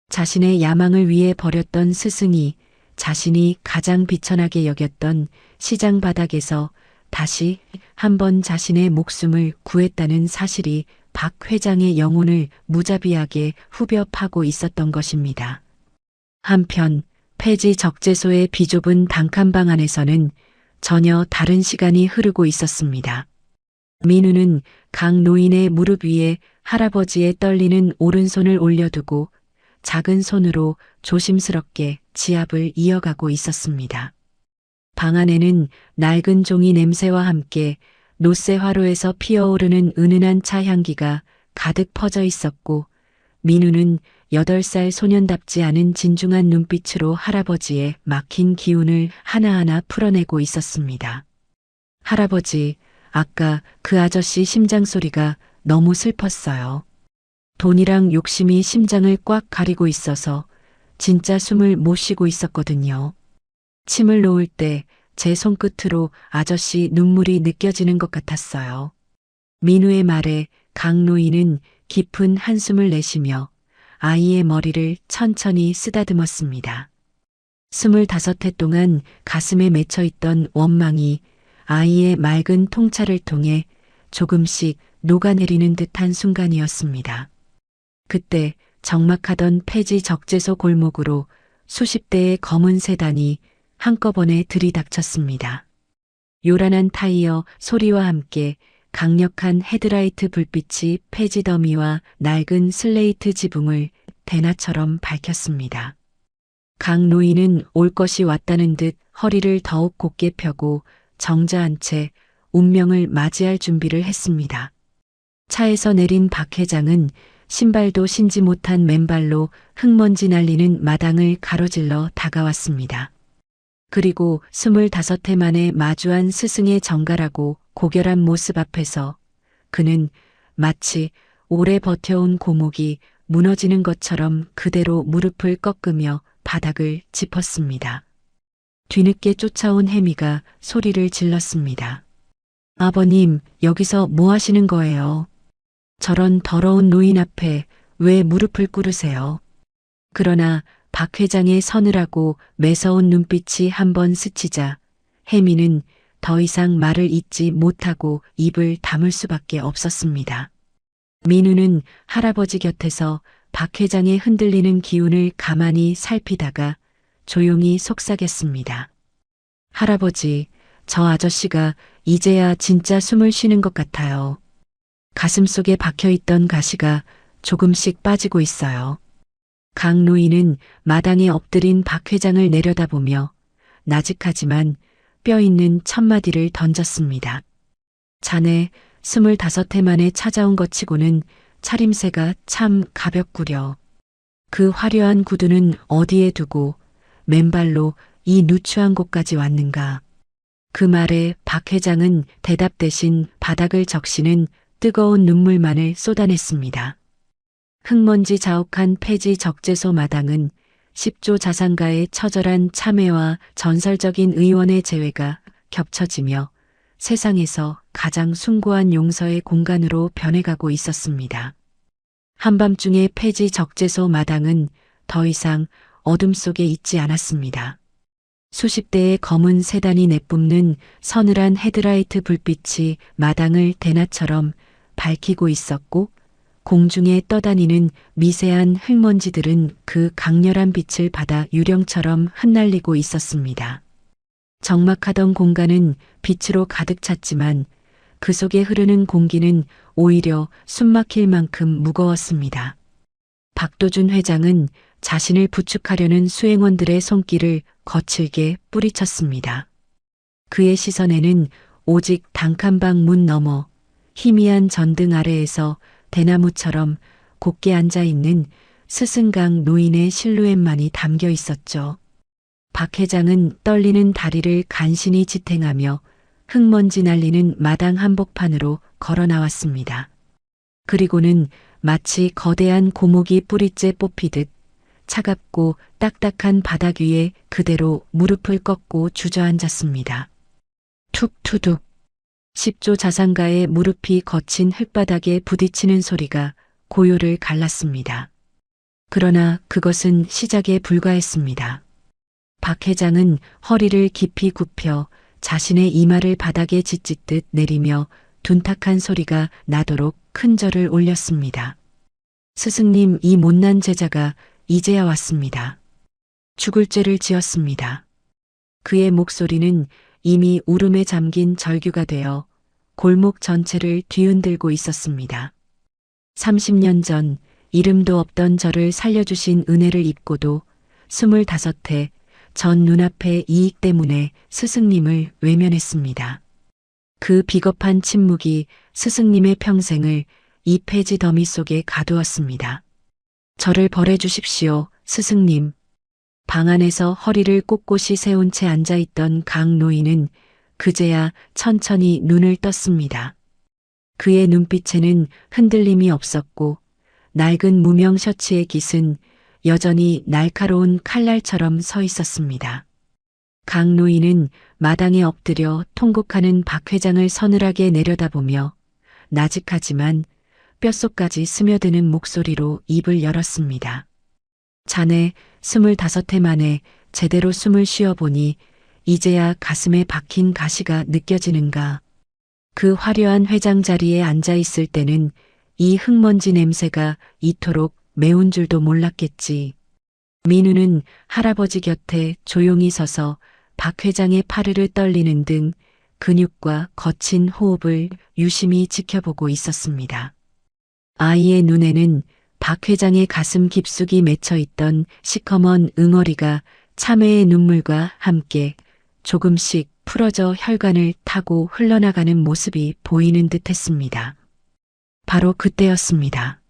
자신의 야망을 위해 버렸던 스승이 자신이 가장 비천하게 여겼던 시장 바닥에서 다시 한번 자신의 목숨을 구했다는 사실이 박 회장의 영혼을 무자비하게 후벼 파고 있었던 것입니다. 한편 폐지 적재소의 비좁은 단칸방 안에서는 전혀 다른 시간이 흐르고 있었습니다. 민우는 강 노인의 무릎 위에 할아버지의 떨리는 오른손을 올려두고 작은 손으로 조심스럽게 지압을 이어가고 있었습니다. 방 안에는 낡은 종이 냄새와 함께 노쇠 화로에서 피어오르는 은은한 차 향기가 가득 퍼져 있었고 민우는 8살 소년답지 않은 진중한 눈빛으로 할아버지의 막힌 기운을 하나하나 풀어내고 있었습니다. 할아버지, 아까 그 아저씨 심장 소리가 너무 슬펐어요. 돈이랑 욕심이 심장을 꽉 가리고 있어서 진짜 숨을 못 쉬고 있었거든요. 침을 놓을 때 제 손끝으로 아저씨 눈물이 느껴지는 것 같았어요. 민우의 말에 강 노인은 깊은 한숨을 내쉬며 아이의 머리를 천천히 쓰다듬었습니다. 25해 동안 가슴에 맺혀 있던 원망이 아이의 맑은 통찰을 통해 조금씩 녹아내리는 듯한 순간이었습니다. 그때 적막하던 폐지 적재소 골목으로 수십 대의 검은 세단이 한꺼번에 들이닥쳤습니다. 요란한 타이어 소리와 함께 강력한 헤드라이트 불빛이 폐지 더미와 낡은 슬레이트 지붕을 대나처럼 밝혔습니다. 강 노인은 올 것이 왔다는 듯 허리를 더욱 곧게 펴고 정자한 채 운명을 맞이할 준비를 했습니다. 차에서 내린 박 회장은 신발도 신지 못한 맨발로 흙먼지 날리는 마당을 가로질러 다가왔습니다. 그리고 25해 만에 마주한 스승의 정갈하고 고결한 모습 앞에서 그는 마치 오래 버텨온 고목이 무너지는 것처럼 그대로 무릎을 꺾으며 바닥을 짚었습니다. 뒤늦게 쫓아온 혜미가 소리를 질렀습니다. 아버님, 여기서 뭐 하시는 거예요? 저런 더러운 노인 앞에 왜 무릎을 꿇으세요? 그러나 박 회장의 서늘하고 매서운 눈빛이 한번 스치자 혜미는 더 이상 말을 잇지 못하고 입을 다물 수밖에 없었습니다. 민우는 할아버지 곁에서 박 회장의 흔들리는 기운을 가만히 살피다가 조용히 속삭였습니다. 할아버지, 저 아저씨가 이제야 진짜 숨을 쉬는 것 같아요. 가슴속에 박혀있던 가시가 조금씩 빠지고 있어요. 강 노인은 마당에 엎드린 박 회장을 내려다보며 나직하지만 뼈 있는 첫마디를 던졌습니다. 자네 25해 만에 찾아온 것 치고는 차림새가 참 가볍구려. 그 화려한 구두는 어디에 두고 맨발로 이 누추한 곳까지 왔는가. 그 말에 박 회장은 대답 대신 바닥을 적시는 뜨거운 눈물만을 쏟아냈습니다. 흙먼지 자욱한 폐지 적재소 마당은 10조 자산가의 처절한 참회와 전설적인 의원의 재회가 겹쳐지며 세상에서 가장 숭고한 용서의 공간으로 변해가고 있었습니다. 한밤중의 폐지 적재소 마당은 더 이상 어둠 속에 있지 않았습니다. 수십 대의 검은 세단이 내뿜는 서늘한 헤드라이트 불빛이 마당을 대낮처럼 밝히고 있었고 공중에 떠다니는 미세한 흙먼지들은 그 강렬한 빛을 받아 유령처럼 흩날리고 있었습니다. 적막하던 공간은 빛으로 가득 찼지만 그 속에 흐르는 공기는 오히려 숨막힐 만큼 무거웠습니다. 박도준 회장은 자신을 부축하려는 수행원들의 손길을 거칠게 뿌리쳤습니다. 그의 시선에는 오직 단칸방 문 너머 희미한 전등 아래에서 대나무처럼 곧게 앉아있는 스승강 노인의 실루엣만이 담겨 있었죠. 박 회장은 떨리는 다리를 간신히 지탱하며 흙먼지 날리는 마당 한복판으로 걸어 나왔습니다. 그리고는 마치 거대한 고목이 뿌리째 뽑히듯 차갑고 딱딱한 바닥 위에 그대로 무릎을 꺾고 주저앉았습니다. 툭투둑. 10조 자산가의 무릎이 거친 흙바닥에 부딪히는 소리가 고요를 갈랐습니다. 그러나 그것은 시작에 불과했습니다. 박 회장은 허리를 깊이 굽혀 자신의 이마를 바닥에 짓짓듯 내리며 둔탁한 소리가 나도록 큰 절을 올렸습니다. 스승님, 이 못난 제자가 이제야 왔습니다. 죽을 죄를 지었습니다. 그의 목소리는 이미 울음에 잠긴 절규가 되어 골목 전체를 뒤흔들고 있었습니다. 30년 전 이름도 없던 저를 살려주신 은혜를 잊고도 25해 전 눈앞의 이익 때문에 스승님을 외면했습니다. 그 비겁한 침묵이 스승님의 평생을 이 폐지 더미 속에 가두었습니다. 저를 벌해 주십시오, 스승님. 방 안에서 허리를 꼿꼿이 세운 채 앉아있던 강 노인은 그제야 천천히 눈을 떴습니다. 그의 눈빛에는 흔들림이 없었고 낡은 무명 셔츠의 깃은 여전히 날카로운 칼날처럼 서 있었습니다. 강 노인은 마당에 엎드려 통곡하는 박 회장을 서늘하게 내려다보며 나직하지만 뼛속까지 스며드는 목소리로 입을 열었습니다. 자네 25해 만에 제대로 숨을 쉬어보니 이제야 가슴에 박힌 가시가 느껴지는가. 그 화려한 회장 자리에 앉아 있을 때는 이 흙먼지 냄새가 이토록 매운 줄도 몰랐겠지. 민우는 할아버지 곁에 조용히 서서 박 회장의 파르르 떨리는 등 근육과 거친 호흡을 유심히 지켜보고 있었습니다. 아이의 눈에는 박 회장의 가슴 깊숙이 맺혀 있던 시커먼 응어리가 참회의 눈물과 함께 조금씩 풀어져 혈관을 타고 흘러나가는 모습이 보이는 듯 했습니다. 바로 그때였습니다.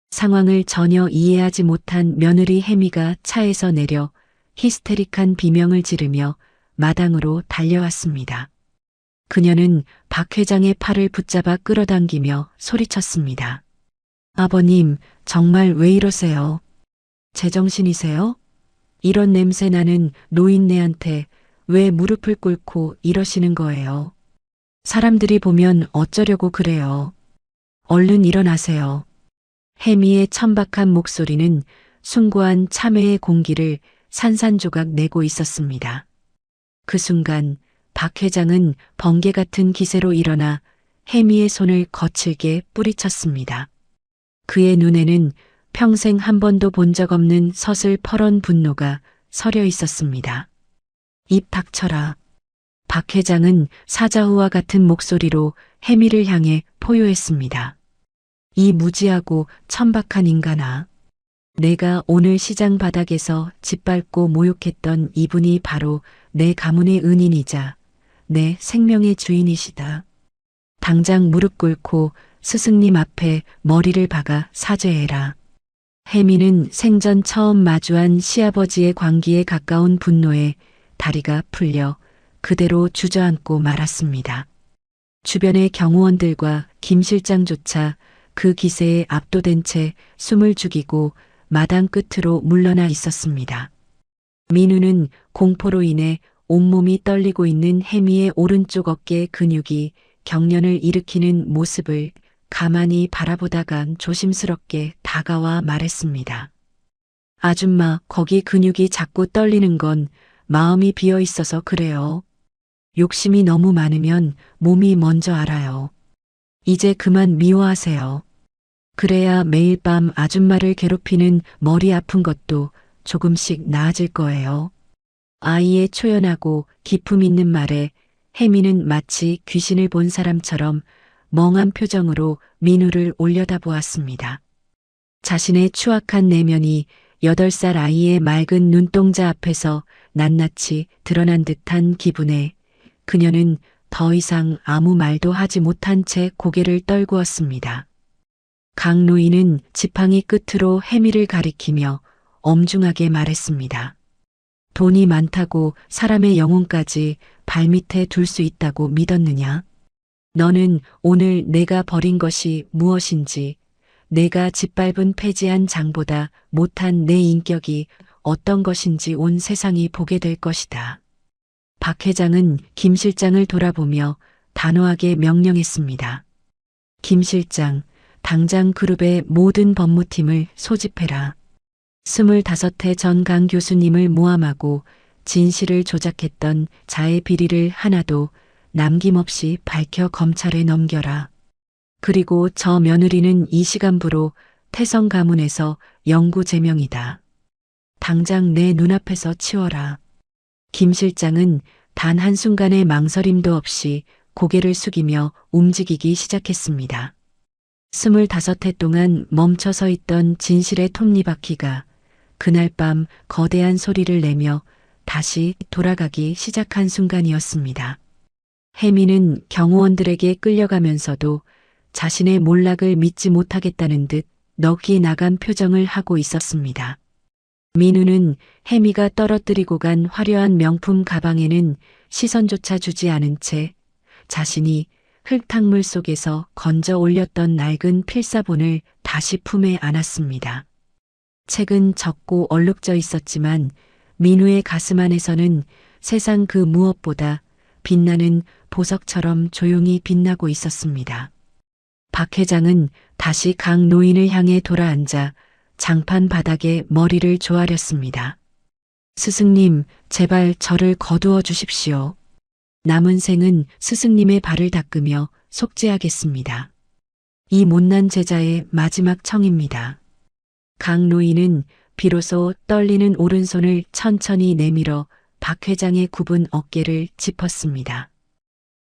상황을 전혀 이해하지 못한 며느리 혜미가 차에서 내려 히스테릭한 비명을 지르며 마당으로 달려왔습니다. 그녀는 박 회장의 팔을 붙잡아 끌어당기며 소리쳤습니다. 아버님, 정말 왜 이러세요? 제정신이세요? 이런 냄새 나는 노인네한테 왜 무릎을 꿇고 이러시는 거예요? 사람들이 보면 어쩌려고 그래요? 얼른 일어나세요. 혜미의 천박한 목소리는 숭고한 참회의 공기를 산산조각 내고 있었습니다. 그 순간 박 회장은 번개 같은 기세로 일어나 혜미의 손을 거칠게 뿌리쳤습니다. 그의 눈에는 평생 한 번도 본 적 없는 서슬퍼런 분노가 서려 있었습니다. 입 닥쳐라. 박 회장은 사자후와 같은 목소리로 혜미를 향해 포효했습니다. 이 무지하고 천박한 인간아. 내가 오늘 시장 바닥에서 짓밟고 모욕했던 이분이 바로 내 가문의 은인이자 내 생명의 주인이시다. 당장 무릎 꿇고 스승님 앞에 머리를 박아 사죄해라. 혜미는 생전 처음 마주한 시아버지의 광기에 가까운 분노에 다리가 풀려 그대로 주저앉고 말았습니다. 주변의 경호원들과 김 실장조차 그 기세에 압도된 채 숨을 죽이고 마당 끝으로 물러나 있었습니다. 민우는 공포로 인해 온몸이 떨리고 있는 혜미의 오른쪽 어깨 근육이 경련을 일으키는 모습을 가만히 바라보다간 조심스럽게 다가와 말했습니다. 아줌마, 거기 근육이 자꾸 떨리는 건 마음이 비어 있어서 그래요. 욕심이 너무 많으면 몸이 먼저 알아요. 이제 그만 미워하세요. 그래야 매일 밤 아줌마를 괴롭히는 머리 아픈 것도 조금씩 나아질 거예요. 아이의 초연하고 기품 있는 말에 혜미는 마치 귀신을 본 사람처럼 멍한 표정으로 민우를 올려다보았습니다. 자신의 추악한 내면이 8살 아이의 맑은 눈동자 앞에서 낱낱이 드러난 듯한 기분에 그녀는 더 이상 아무 말도 하지 못한 채 고개를 떨구었습니다. 강 노인은 지팡이 끝으로 혜미를 가리키며 엄중하게 말했습니다. 돈이 많다고 사람의 영혼까지 발밑에 둘 수 있다고 믿었느냐? 너는 오늘 내가 버린 것이 무엇인지, 내가 짓밟은 폐지한 장보다 못한 내 인격이 어떤 것인지 온 세상이 보게 될 것이다. 박 회장은 김 실장을 돌아보며 단호하게 명령했습니다. 김 실장, 당장 그룹의 모든 법무팀을 소집해라. 25회 전 강 교수님을 모함하고 진실을 조작했던 자의 비리를 하나도 남김없이 밝혀 검찰에 넘겨라. 그리고 저 며느리는 이 시간부로 태성 가문에서 영구 제명이다. 당장 내 눈앞에서 치워라. 김 실장은 단 한순간의 망설임도 없이 고개를 숙이며 움직이기 시작했습니다. 25해 동안 멈춰 서 있던 진실의 톱니바퀴가 그날 밤 거대한 소리를 내며 다시 돌아가기 시작한 순간이었습니다. 혜미는 경호원들에게 끌려가면서도 자신의 몰락을 믿지 못하겠다는 듯 넋이 나간 표정을 하고 있었습니다. 민우는 혜미가 떨어뜨리고 간 화려한 명품 가방에는 시선조차 주지 않은 채 자신이 흙탕물 속에서 건져 올렸던 낡은 필사본을 다시 품에 안았습니다. 책은 적고 얼룩져 있었지만 민우의 가슴 안에서는 세상 그 무엇보다 빛나는 보석처럼 조용히 빛나고 있었습니다. 박 회장은 다시 강 노인을 향해 돌아앉아 장판 바닥에 머리를 조아렸습니다. 스승님, 제발 저를 거두어 주십시오. 남은 생은 스승님의 발을 닦으며 속죄하겠습니다. 이 못난 제자의 마지막 청입니다. 강 노인은 비로소 떨리는 오른손을 천천히 내밀어 박 회장의 굽은 어깨를 짚었습니다.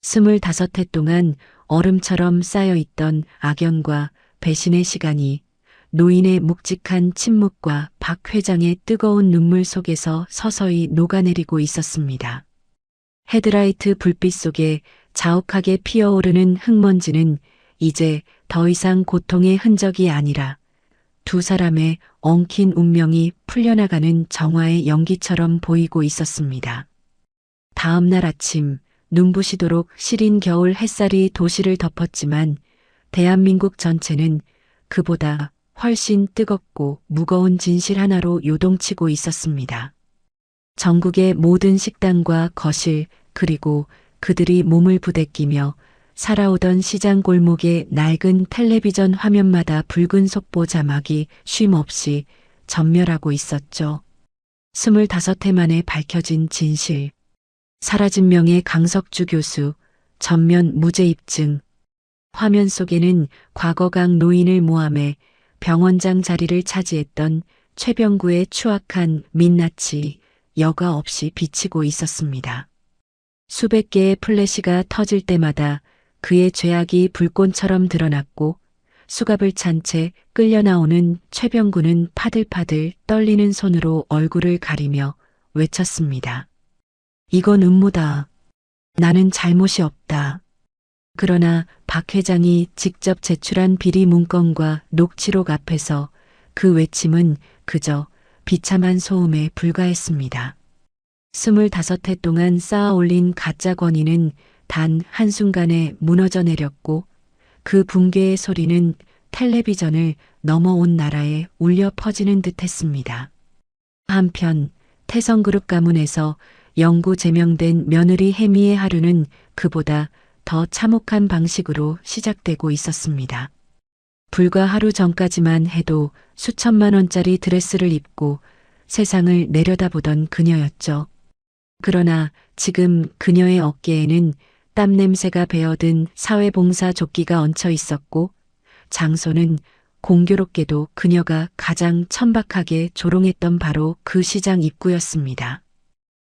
25해 동안 얼음처럼 쌓여있던 악연과 배신의 시간이 노인의 묵직한 침묵과 박 회장의 뜨거운 눈물 속에서 서서히 녹아내리고 있었습니다. 헤드라이트 불빛 속에 자욱하게 피어오르는 흙먼지는 이제 더 이상 고통의 흔적이 아니라 두 사람의 엉킨 운명이 풀려나가는 정화의 연기처럼 보이고 있었습니다. 다음 날 아침 눈부시도록 시린 겨울 햇살이 도시를 덮었지만 대한민국 전체는 그보다 훨씬 뜨겁고 무거운 진실 하나로 요동치고 있었습니다. 전국의 모든 식당과 거실 그리고 그들이 몸을 부대끼며 살아오던 시장 골목의 낡은 텔레비전 화면마다 붉은 속보 자막이 쉼없이 전멸하고 있었죠. 25해 만에 밝혀진 진실. 사라진 명예 강석주 교수, 전면 무죄 입증. 화면 속에는 과거 강 노인을 모함해 병원장 자리를 차지했던 최병구의 추악한 민낯이 여과 없이 비치고 있었습니다. 수백 개의 플래시가 터질 때마다 그의 죄악이 불꽃처럼 드러났고 수갑을 찬 채 끌려 나오는 최병구는 파들파들 떨리는 손으로 얼굴을 가리며 외쳤습니다. 이건 음모다. 나는 잘못이 없다. 그러나 박 회장이 직접 제출한 비리 문건과 녹취록 앞에서 그 외침은 그저 비참한 소음에 불과했습니다. 25해 동안 쌓아 올린 가짜 권위는 단 한순간에 무너져 내렸고 그 붕괴의 소리는 텔레비전을 넘어온 나라에 울려 퍼지는 듯 했습니다. 한편 태성그룹 가문에서 영구 제명된 며느리 혜미의 하루는 그보다 더 참혹한 방식으로 시작되고 있었습니다. 불과 하루 전까지만 해도 수천만 원짜리 드레스를 입고 세상을 내려다보던 그녀였죠. 그러나 지금 그녀의 어깨에는 땀 냄새가 배어든 사회봉사 조끼가 얹혀 있었고 장소는 공교롭게도 그녀가 가장 천박하게 조롱했던 바로 그 시장 입구였습니다.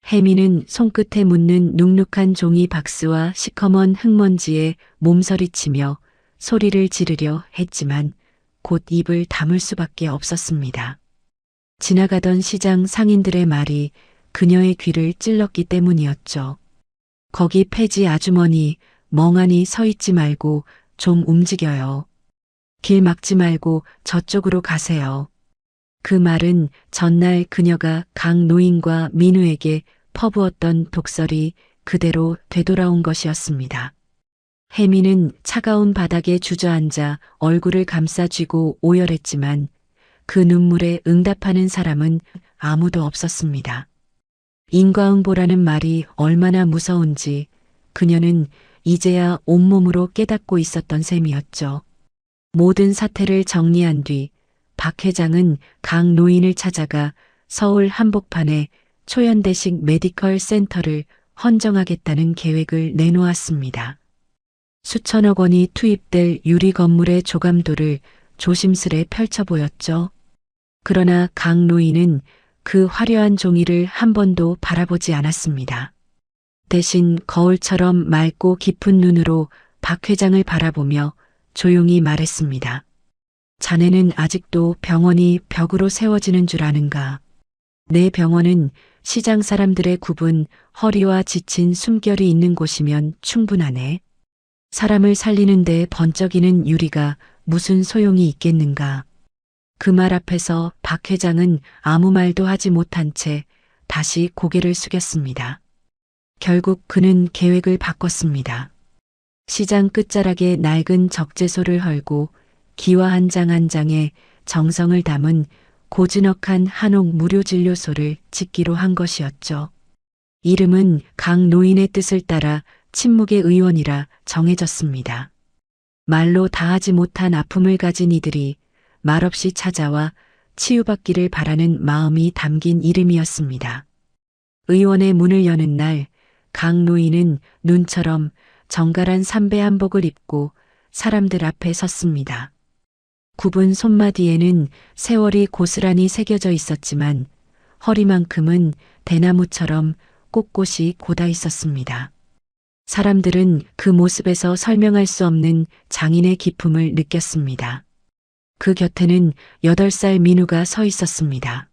혜미는 손끝에 묻는 눅눅한 종이 박스와 시커먼 흙먼지에 몸서리치며 소리를 지르려 했지만 곧 입을 다물 수밖에 없었습니다. 지나가던 시장 상인들의 말이 그녀의 귀를 찔렀기 때문이었죠. 거기 폐지 아주머니 멍하니 서 있지 말고 좀 움직여요. 길 막지 말고 저쪽으로 가세요. 그 말은 전날 그녀가 강 노인과 민우에게 퍼부었던 독설이 그대로 되돌아온 것이었습니다. 혜미는 차가운 바닥에 주저앉아 얼굴을 감싸쥐고 오열했지만 그 눈물에 응답하는 사람은 아무도 없었습니다. 인과응보라는 말이 얼마나 무서운지 그녀는 이제야 온몸으로 깨닫고 있었던 셈이었죠. 모든 사태를 정리한 뒤 박 회장은 강 노인을 찾아가 서울 한복판에 초연대식 메디컬 센터를 헌정하겠다는 계획을 내놓았습니다. 수천억 원이 투입될 유리 건물의 조감도를 조심스레 펼쳐 보였죠. 그러나 강 노인은 그 화려한 종이를 한 번도 바라보지 않았습니다. 대신 거울처럼 맑고 깊은 눈으로 박 회장을 바라보며 조용히 말했습니다. 자네는 아직도 병원이 벽으로 세워지는 줄 아는가? 내 병원은 시장 사람들의 굽은 허리와 지친 숨결이 있는 곳이면 충분하네. 사람을 살리는데 번쩍이는 유리가 무슨 소용이 있겠는가? 그 말 앞에서 박 회장은 아무 말도 하지 못한 채 다시 고개를 숙였습니다. 결국 그는 계획을 바꿨습니다. 시장 끝자락에 낡은 적재소를 헐고 기와 한 장 한 장에 정성을 담은 고즈넉한 한옥 무료진료소를 짓기로 한 것이었죠. 이름은 강 노인의 뜻을 따라 침묵의 의원이라 정해졌습니다. 말로 다하지 못한 아픔을 가진 이들이 말없이 찾아와 치유받기를 바라는 마음이 담긴 이름이었습니다. 의원의 문을 여는 날, 강 노인은 눈처럼 정갈한 삼배 한복을 입고 사람들 앞에 섰습니다. 굽은 손마디에는 세월이 고스란히 새겨져 있었지만 허리만큼은 대나무처럼 꼿꼿이 고다 있었습니다. 사람들은 그 모습에서 설명할 수 없는 장인의 기품을 느꼈습니다. 그 곁에는 8살 민우가 서 있었습니다.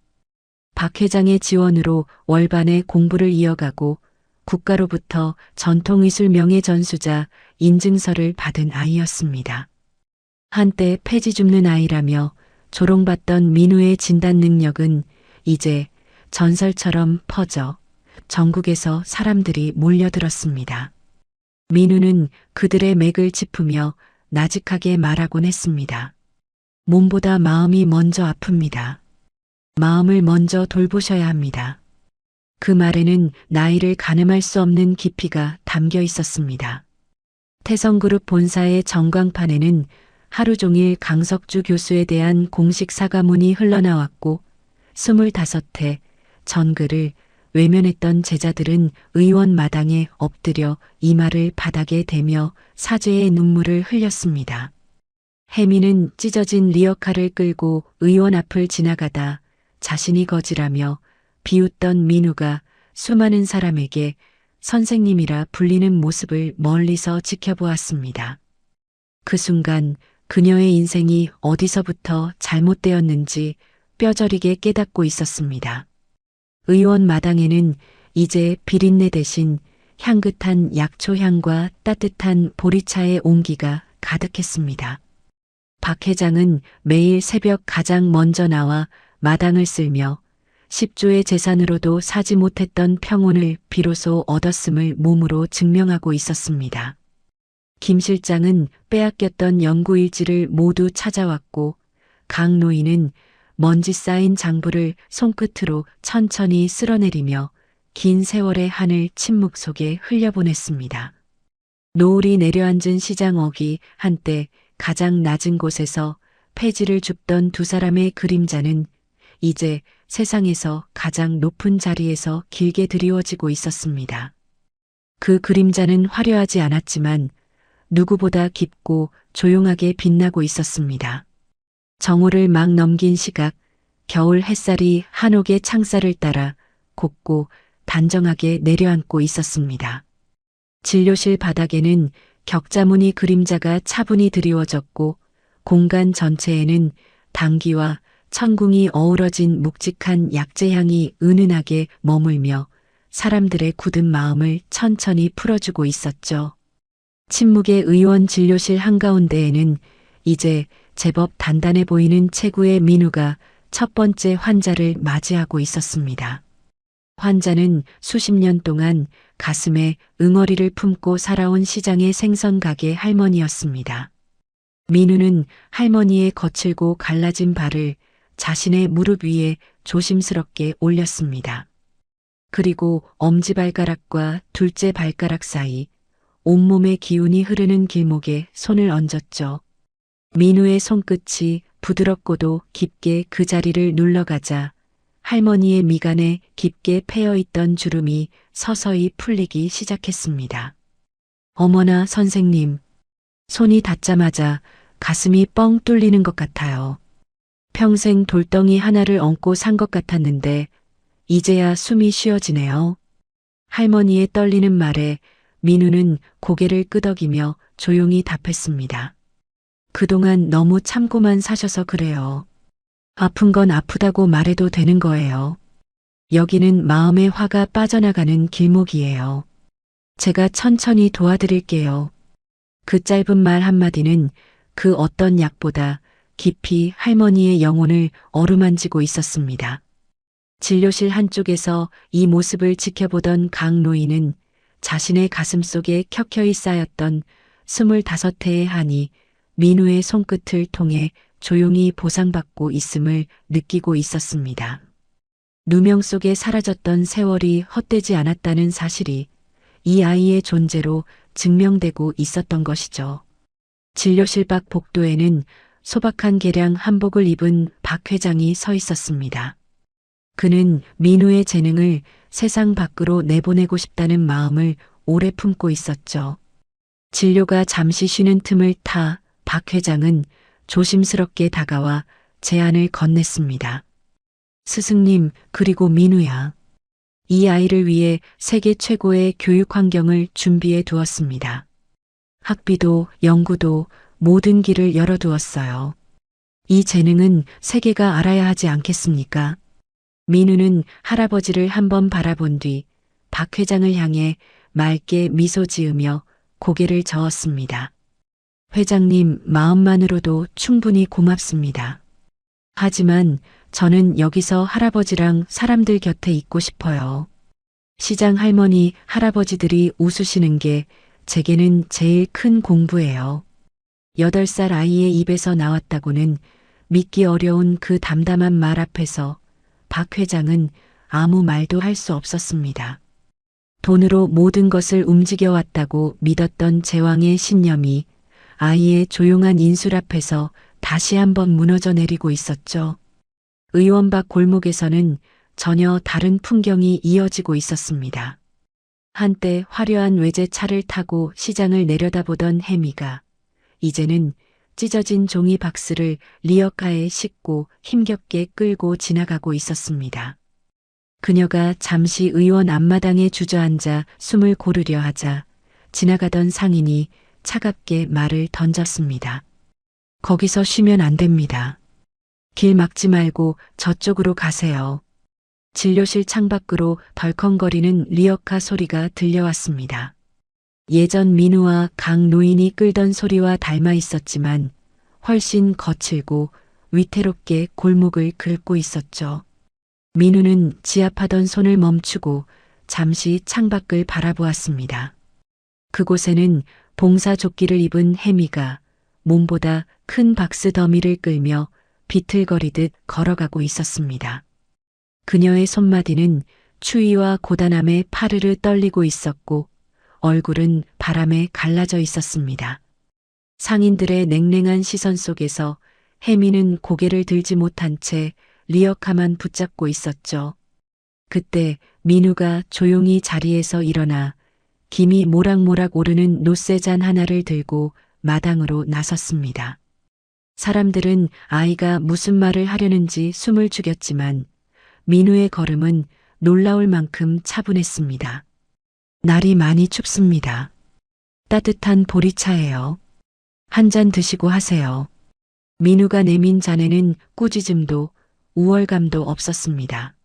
박 회장의 지원으로 월반의 공부를 이어가고 국가로부터 전통의술 명예전수자 인증서를 받은 아이였습니다. 한때 폐지 줍는 아이라며 조롱받던 민우의 진단 능력은 이제 전설처럼 퍼져 전국에서 사람들이 몰려들었습니다. 민우는 그들의 맥을 짚으며 나직하게 말하곤 했습니다. 몸보다 마음이 먼저 아픕니다. 마음을 먼저 돌보셔야 합니다. 그 말에는 나이를 가늠할 수 없는 깊이가 담겨 있었습니다. 태성그룹 본사의 전광판에는 하루 종일 강석주 교수에 대한 공식 사과문이 흘러나왔고 25회 전글을 외면했던 제자들은 의원 마당에 엎드려 이마를 바닥에 대며 사죄의 눈물을 흘렸습니다. 혜미는 찢어진 리어카를 끌고 의원 앞을 지나가다 자신이 거지라며 비웃던 민우가 수많은 사람에게 선생님이라 불리는 모습을 멀리서 지켜보았습니다. 그 순간 그녀의 인생이 어디서부터 잘못되었는지 뼈저리게 깨닫고 있었습니다. 의원 마당에는 이제 비린내 대신 향긋한 약초향과 따뜻한 보리차의 온기가 가득했습니다. 박 회장은 매일 새벽 가장 먼저 나와 마당을 쓸며 10조의 재산으로도 사지 못했던 평온을 비로소 얻었음을 몸으로 증명하고 있었습니다. 김 실장은 빼앗겼던 연구일지를 모두 찾아왔고 강 노인은 먼지 쌓인 장부를 손끝으로 천천히 쓸어내리며 긴 세월의 하늘 침묵 속에 흘려보냈습니다. 노을이 내려앉은 시장 어귀 한때 가장 낮은 곳에서 폐지를 줍던 두 사람의 그림자는 이제 세상에서 가장 높은 자리에서 길게 드리워지고 있었습니다. 그 그림자는 화려하지 않았지만 누구보다 깊고 조용하게 빛나고 있었습니다. 정오를 막 넘긴 시각, 겨울 햇살이 한옥의 창살을 따라 곱고 단정하게 내려앉고 있었습니다. 진료실 바닥에는 격자무늬 그림자가 차분히 드리워졌고 공간 전체에는 당귀와 천궁이 어우러진 묵직한 약재향이 은은하게 머물며 사람들의 굳은 마음을 천천히 풀어주고 있었죠. 침묵의 의원 진료실 한가운데에는 이제 제법 단단해 보이는 체구의 민우가 첫 번째 환자를 맞이하고 있었습니다. 환자는 수십 년 동안 가슴에 응어리를 품고 살아온 시장의 생선가게 할머니였습니다. 민우는 할머니의 거칠고 갈라진 발을 자신의 무릎 위에 조심스럽게 올렸습니다. 그리고 엄지발가락과 둘째 발가락 사이 온몸의 기운이 흐르는 길목에 손을 얹었죠. 민우의 손끝이 부드럽고도 깊게 그 자리를 눌러가자 할머니의 미간에 깊게 패여있던 주름이 서서히 풀리기 시작했습니다. 어머나 선생님, 손이 닿자마자 가슴이 뻥 뚫리는 것 같아요. 평생 돌덩이 하나를 얹고 산 것 같았는데 이제야 숨이 쉬어지네요. 할머니의 떨리는 말에 민우는 고개를 끄덕이며 조용히 답했습니다. 그동안 너무 참고만 사셔서 그래요. 아픈 건 아프다고 말해도 되는 거예요. 여기는 마음의 화가 빠져나가는 길목이에요. 제가 천천히 도와드릴게요. 그 짧은 말 한마디는 그 어떤 약보다 깊이 할머니의 영혼을 어루만지고 있었습니다. 진료실 한쪽에서 이 모습을 지켜보던 강 노인은 자신의 가슴 속에 켜켜이 쌓였던 25회의 한이 민우의 손끝을 통해 조용히 보상받고 있음을 느끼고 있었습니다. 누명 속에 사라졌던 세월이 헛되지 않았다는 사실이 이 아이의 존재로 증명되고 있었던 것이죠. 진료실 밖 복도에는 소박한 개량 한복을 입은 박 회장이 서 있었습니다. 그는 민우의 재능을 세상 밖으로 내보내고 싶다는 마음을 오래 품고 있었죠. 진료가 잠시 쉬는 틈을 타 박 회장은 조심스럽게 다가와 제안을 건넸습니다. 스승님, 그리고 민우야. 이 아이를 위해 세계 최고의 교육 환경을 준비해 두었습니다. 학비도 연구도 모든 길을 열어두었어요. 이 재능은 세계가 알아야 하지 않겠습니까? 민우는 할아버지를 한번 바라본 뒤 박 회장을 향해 맑게 미소 지으며 고개를 저었습니다. 회장님, 마음만으로도 충분히 고맙습니다. 하지만 저는 여기서 할아버지랑 사람들 곁에 있고 싶어요. 시장 할머니, 할아버지들이 웃으시는 게 제게는 제일 큰 공부예요. 8살 아이의 입에서 나왔다고는 믿기 어려운 그 담담한 말 앞에서 박 회장은 아무 말도 할 수 없었습니다. 돈으로 모든 것을 움직여왔다고 믿었던 제왕의 신념이 아이의 조용한 인술 앞에서 다시 한번 무너져 내리고 있었죠. 의원 밖 골목에서는 전혀 다른 풍경이 이어지고 있었습니다. 한때 화려한 외제차를 타고 시장을 내려다보던 혜미가 이제는 찢어진 종이 박스를 리어카에 싣고 힘겹게 끌고 지나가고 있었습니다. 그녀가 잠시 의원 앞마당에 주저앉아 숨을 고르려 하자 지나가던 상인이 차갑게 말을 던졌습니다. 거기서 쉬면 안 됩니다. 길 막지 말고 저쪽으로 가세요. 진료실 창밖으로 덜컹거리는 리어카 소리가 들려왔습니다. 예전 민우와 강 노인이 끌던 소리와 닮아 있었지만 훨씬 거칠고 위태롭게 골목을 긁고 있었죠. 민우는 지압하던 손을 멈추고 잠시 창밖을 바라보았습니다. 그곳에는 봉사조끼를 입은 혜미가 몸보다 큰 박스 더미를 끌며 비틀거리듯 걸어가고 있었습니다. 그녀의 손마디는 추위와 고단함에 파르르 떨리고 있었고 얼굴은 바람에 갈라져 있었습니다. 상인들의 냉랭한 시선 속에서 혜미는 고개를 들지 못한 채 리어카만 붙잡고 있었죠. 그때 민우가 조용히 자리에서 일어나 김이 모락모락 오르는 노쇠잔 하나를 들고 마당으로 나섰습니다. 사람들은 아이가 무슨 말을 하려는지 숨을 죽였지만 민우의 걸음은 놀라울 만큼 차분했습니다. 날이 많이 춥습니다. 따뜻한 보리차예요. 한 잔 드시고 하세요. 민우가 내민 잔에는 꾸짖음도 우월감도 없었습니다.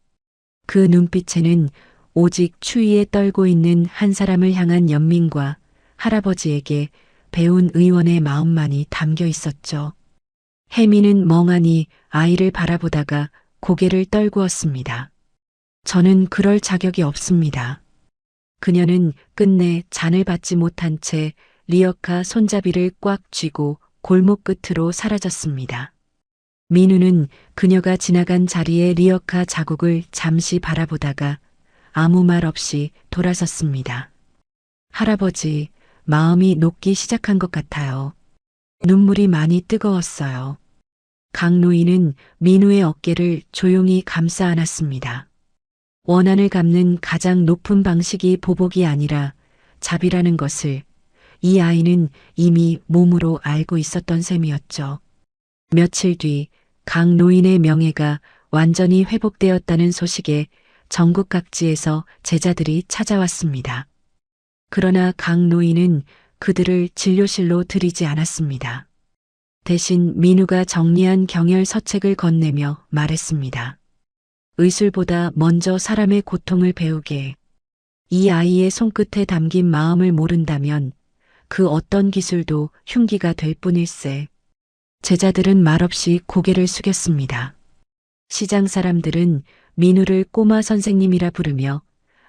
그 눈빛에는 오직 추위에 떨고 있는 한 사람을 향한 연민과 할아버지에게 배운 의원의 마음만이 담겨 있었죠. 혜미는 멍하니 아이를 바라보다가 고개를 떨구었습니다. 저는 그럴 자격이 없습니다. 그녀는 끝내 잔을 받지 못한 채 리어카 손잡이를 꽉 쥐고 골목 끝으로 사라졌습니다. 민우는 그녀가 지나간 자리의 리어카 자국을 잠시 바라보다가 아무 말 없이 돌아섰습니다. 할아버지, 마음이 녹기 시작한 것 같아요. 눈물이 많이 뜨거웠어요. 강 노인은 민우의 어깨를 조용히 감싸 안았습니다. 원한을 갚는 가장 높은 방식이 보복이 아니라 자비라는 것을 이 아이는 이미 몸으로 알고 있었던 셈이었죠. 며칠 뒤 강 노인의 명예가 완전히 회복되었다는 소식에 전국 각지에서 제자들이 찾아왔습니다. 그러나 강 노인은 그들을 진료실로 들이지 않았습니다. 대신 민우가 정리한 경열 서책을 건네며 말했습니다. 의술보다 먼저 사람의 고통을 배우게. 이 아이의 손끝에 담긴 마음을 모른다면 그 어떤 기술도 흉기가 될 뿐일세. 제자들은 말없이 고개를 숙였습니다. 시장 사람들은 민우를 꼬마 선생님이라 부르며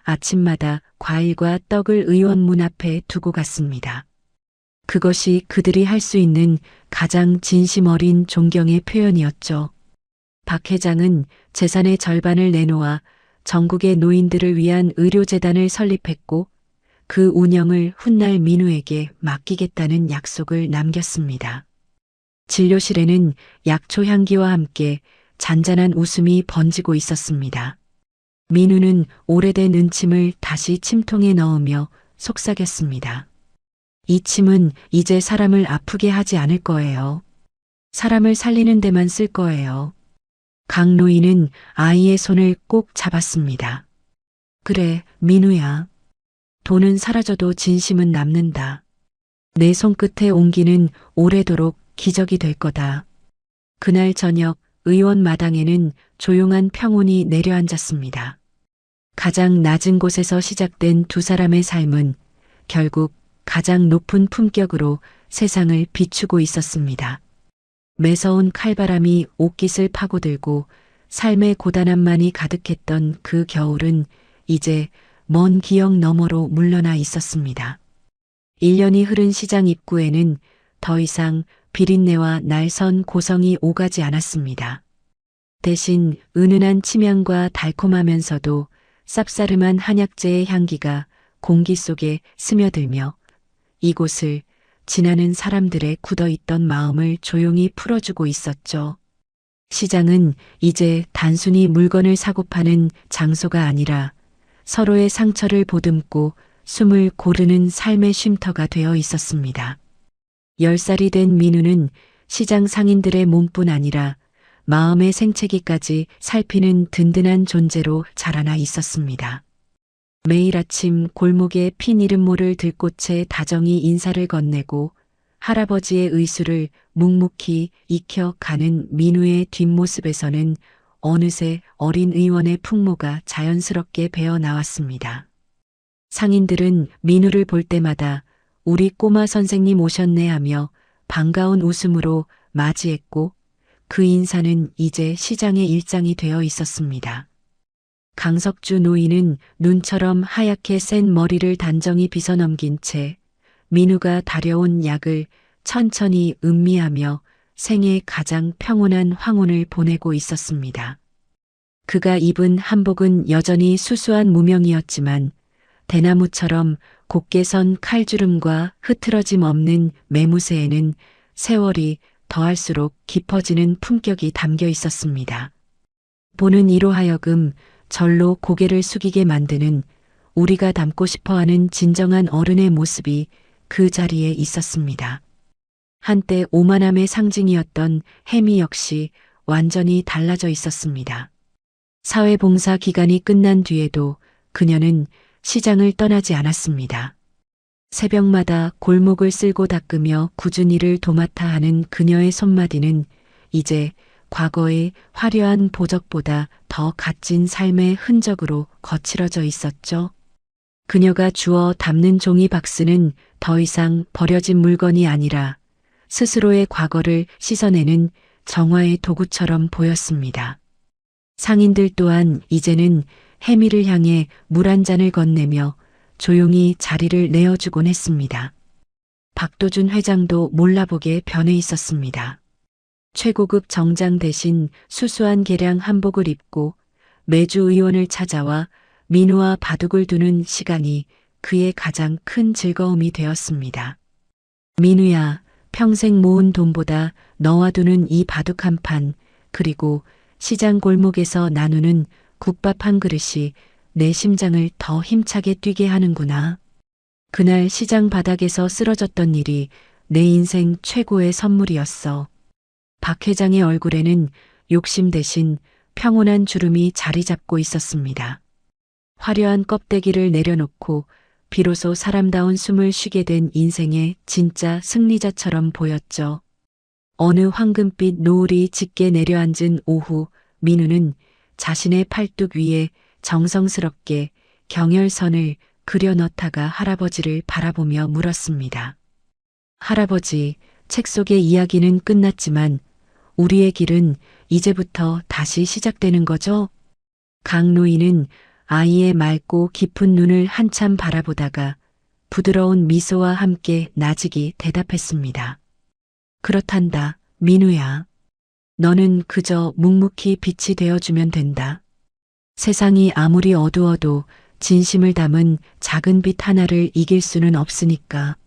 아침마다 과일과 떡을 의원 문 앞에 두고 갔습니다. 그것이 그들이 할 수 있는 가장 진심 어린 존경의 표현이었죠. 박 회장은 재산의 절반을 내놓아 전국의 노인들을 위한 의료재단을 설립했고 그 운영을 훗날 민우에게 맡기겠다는 약속을 남겼습니다. 진료실에는 약초 향기와 함께 잔잔한 웃음이 번지고 있었습니다. 민우는 오래된 은침을 다시 침통에 넣으며 속삭였습니다. 이 침은 이제 사람을 아프게 하지 않을 거예요. 사람을 살리는 데만 쓸 거예요. 강노인은 아이의 손을 꼭 잡았습니다. 그래, 민우야. 돈은 사라져도 진심은 남는다. 내 손끝에 옹기는 오래도록 기적이 될 거다. 그날 저녁 의원 마당에는 조용한 평온이 내려앉았습니다. 가장 낮은 곳에서 시작된 두 사람의 삶은 결국 가장 높은 품격으로 세상을 비추고 있었습니다. 매서운 칼바람이 옷깃을 파고들고 삶의 고단함만이 가득했던 그 겨울은 이제 먼 기억 너머로 물러나 있었습니다. 1년이 흐른 시장 입구에는 더 이상 비린내와 날선 고성이 오가지 않았습니다. 대신 은은한 침향과 달콤하면서도 쌉싸름한 한약재의 향기가 공기 속에 스며들며 이곳을 지나는 사람들의 굳어있던 마음을 조용히 풀어주고 있었죠. 시장은 이제 단순히 물건을 사고 파는 장소가 아니라 서로의 상처를 보듬고 숨을 고르는 삶의 쉼터가 되어 있었습니다. 10살이 된 민우는 시장 상인들의 몸뿐 아니라 마음의 생채기까지 살피는 든든한 존재로 자라나 있었습니다. 매일 아침 골목에 핀 이름 모를 들꽃에 다정히 인사를 건네고 할아버지의 의술을 묵묵히 익혀가는 민우의 뒷모습에서는 어느새 어린 의원의 풍모가 자연스럽게 배어 나왔습니다. 상인들은 민우를 볼 때마다 우리 꼬마 선생님 오셨네 하며 반가운 웃음으로 맞이했고 그 인사는 이제 시장의 일상이 되어 있었습니다. 강석주 노인은 눈처럼 하얗게 센 머리를 단정히 빗어넘긴 채 민우가 다려온 약을 천천히 음미하며 생애 가장 평온한 황혼을 보내고 있었습니다. 그가 입은 한복은 여전히 수수한 무명이었지만 대나무처럼 곱게 선 칼주름과 흐트러짐 없는 매무새에는 세월이 더할수록 깊어지는 품격이 담겨 있었습니다. 보는 이로 하여금 절로 고개를 숙이게 만드는 우리가 닮고 싶어하는 진정한 어른의 모습이 그 자리에 있었습니다. 한때 오만함의 상징이었던 혜미 역시 완전히 달라져 있었습니다. 사회봉사 기간이 끝난 뒤에도 그녀는 시장을 떠나지 않았습니다. 새벽마다 골목을 쓸고 닦으며 꾸준히 일을 도맡아 하는 그녀의 손마디는 이제 과거의 화려한 보적보다 더 값진 삶의 흔적으로 거칠어져 있었죠. 그녀가 주워 담는 종이 박스는 더 이상 버려진 물건이 아니라 스스로의 과거를 씻어내는 정화의 도구처럼 보였습니다. 상인들 또한 이제는 혜미를 향해 물 한 잔을 건네며 조용히 자리를 내어주곤 했습니다. 박도준 회장도 몰라보게 변해 있었습니다. 최고급 정장 대신 수수한 개량 한복을 입고 매주 의원을 찾아와 민우와 바둑을 두는 시간이 그의 가장 큰 즐거움이 되었습니다. 민우야, 평생 모은 돈보다 너와 두는 이 바둑 한 판, 그리고 시장 골목에서 나누는 국밥 한 그릇이 내 심장을 더 힘차게 뛰게 하는구나. 그날 시장 바닥에서 쓰러졌던 일이 내 인생 최고의 선물이었어. 박 회장의 얼굴에는 욕심 대신 평온한 주름이 자리 잡고 있었습니다. 화려한 껍데기를 내려놓고 비로소 사람다운 숨을 쉬게 된 인생의 진짜 승리자처럼 보였죠. 어느 황금빛 노을이 짙게 내려앉은 오후, 민우는 자신의 팔뚝 위에 정성스럽게 경혈선을 그려 넣다가 할아버지를 바라보며 물었습니다. 할아버지, 책 속의 이야기는 끝났지만 우리의 길은 이제부터 다시 시작되는 거죠? 강노인은 아이의 맑고 깊은 눈을 한참 바라보다가 부드러운 미소와 함께 나직이 대답했습니다. 그렇단다, 민우야. 너는 그저 묵묵히 빛이 되어주면 된다. 세상이 아무리 어두워도 진심을 담은 작은 빛 하나를 이길 수는 없으니까.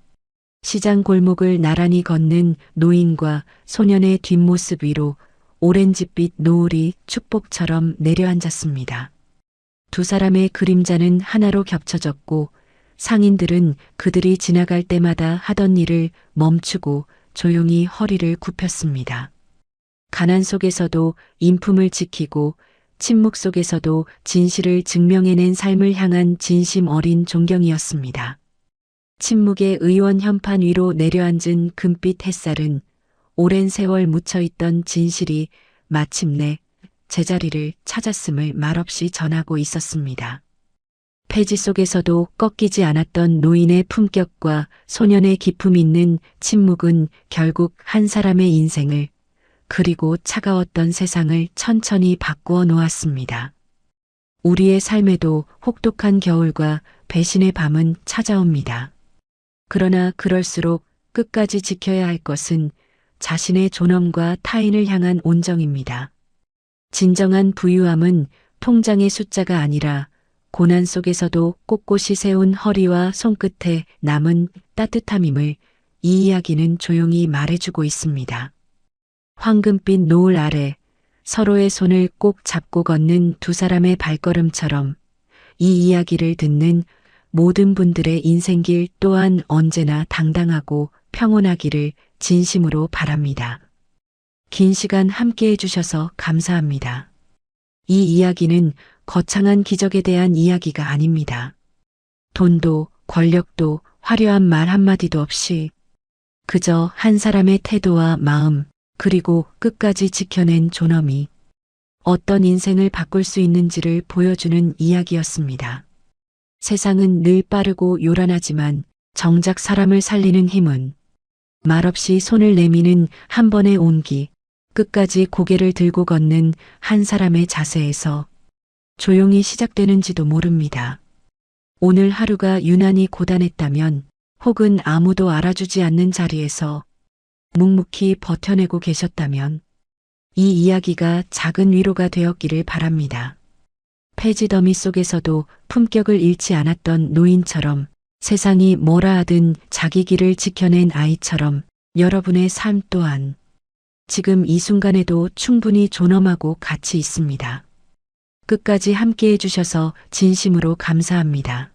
시장 골목을 나란히 걷는 노인과 소년의 뒷모습 위로 오렌지빛 노을이 축복처럼 내려앉았습니다. 두 사람의 그림자는 하나로 겹쳐졌고 상인들은 그들이 지나갈 때마다 하던 일을 멈추고 조용히 허리를 굽혔습니다. 가난 속에서도 인품을 지키고 침묵 속에서도 진실을 증명해낸 삶을 향한 진심 어린 존경이었습니다. 침묵의 의원 현판 위로 내려앉은 금빛 햇살은 오랜 세월 묻혀있던 진실이 마침내 제자리를 찾았음을 말없이 전하고 있었습니다. 폐지 속에서도 꺾이지 않았던 노인의 품격과 소년의 기품 있는 침묵은 결국 한 사람의 인생을 그리고 차가웠던 세상을 천천히 바꾸어 놓았습니다. 우리의 삶에도 혹독한 겨울과 배신의 밤은 찾아옵니다. 그러나 그럴수록 끝까지 지켜야 할 것은 자신의 존엄과 타인을 향한 온정입니다. 진정한 부유함은 통장의 숫자가 아니라 고난 속에서도 꼿꼿이 세운 허리와 손끝에 남은 따뜻함임을 이 이야기는 조용히 말해주고 있습니다. 황금빛 노을 아래 서로의 손을 꼭 잡고 걷는 두 사람의 발걸음처럼 이 이야기를 듣는 모든 분들의 인생길 또한 언제나 당당하고 평온하기를 진심으로 바랍니다. 긴 시간 함께 해주셔서 감사합니다. 이 이야기는 거창한 기적에 대한 이야기가 아닙니다. 돈도 권력도 화려한 말 한마디도 없이 그저 한 사람의 태도와 마음 그리고 끝까지 지켜낸 존엄이 어떤 인생을 바꿀 수 있는지를 보여주는 이야기였습니다. 세상은 늘 빠르고 요란하지만 정작 사람을 살리는 힘은 말없이 손을 내미는 한 번의 온기, 끝까지 고개를 들고 걷는 한 사람의 자세에서 조용히 시작되는지도 모릅니다. 오늘 하루가 유난히 고단했다면 혹은 아무도 알아주지 않는 자리에서 묵묵히 버텨내고 계셨다면 이 이야기가 작은 위로가 되었기를 바랍니다. 폐지 더미 속에서도 품격을 잃지 않았던 노인처럼 세상이 뭐라 하든 자기 길을 지켜낸 아이처럼 여러분의 삶 또한 지금 이 순간에도 충분히 존엄하고 가치 있습니다. 끝까지 함께 해주셔서 진심으로 감사합니다.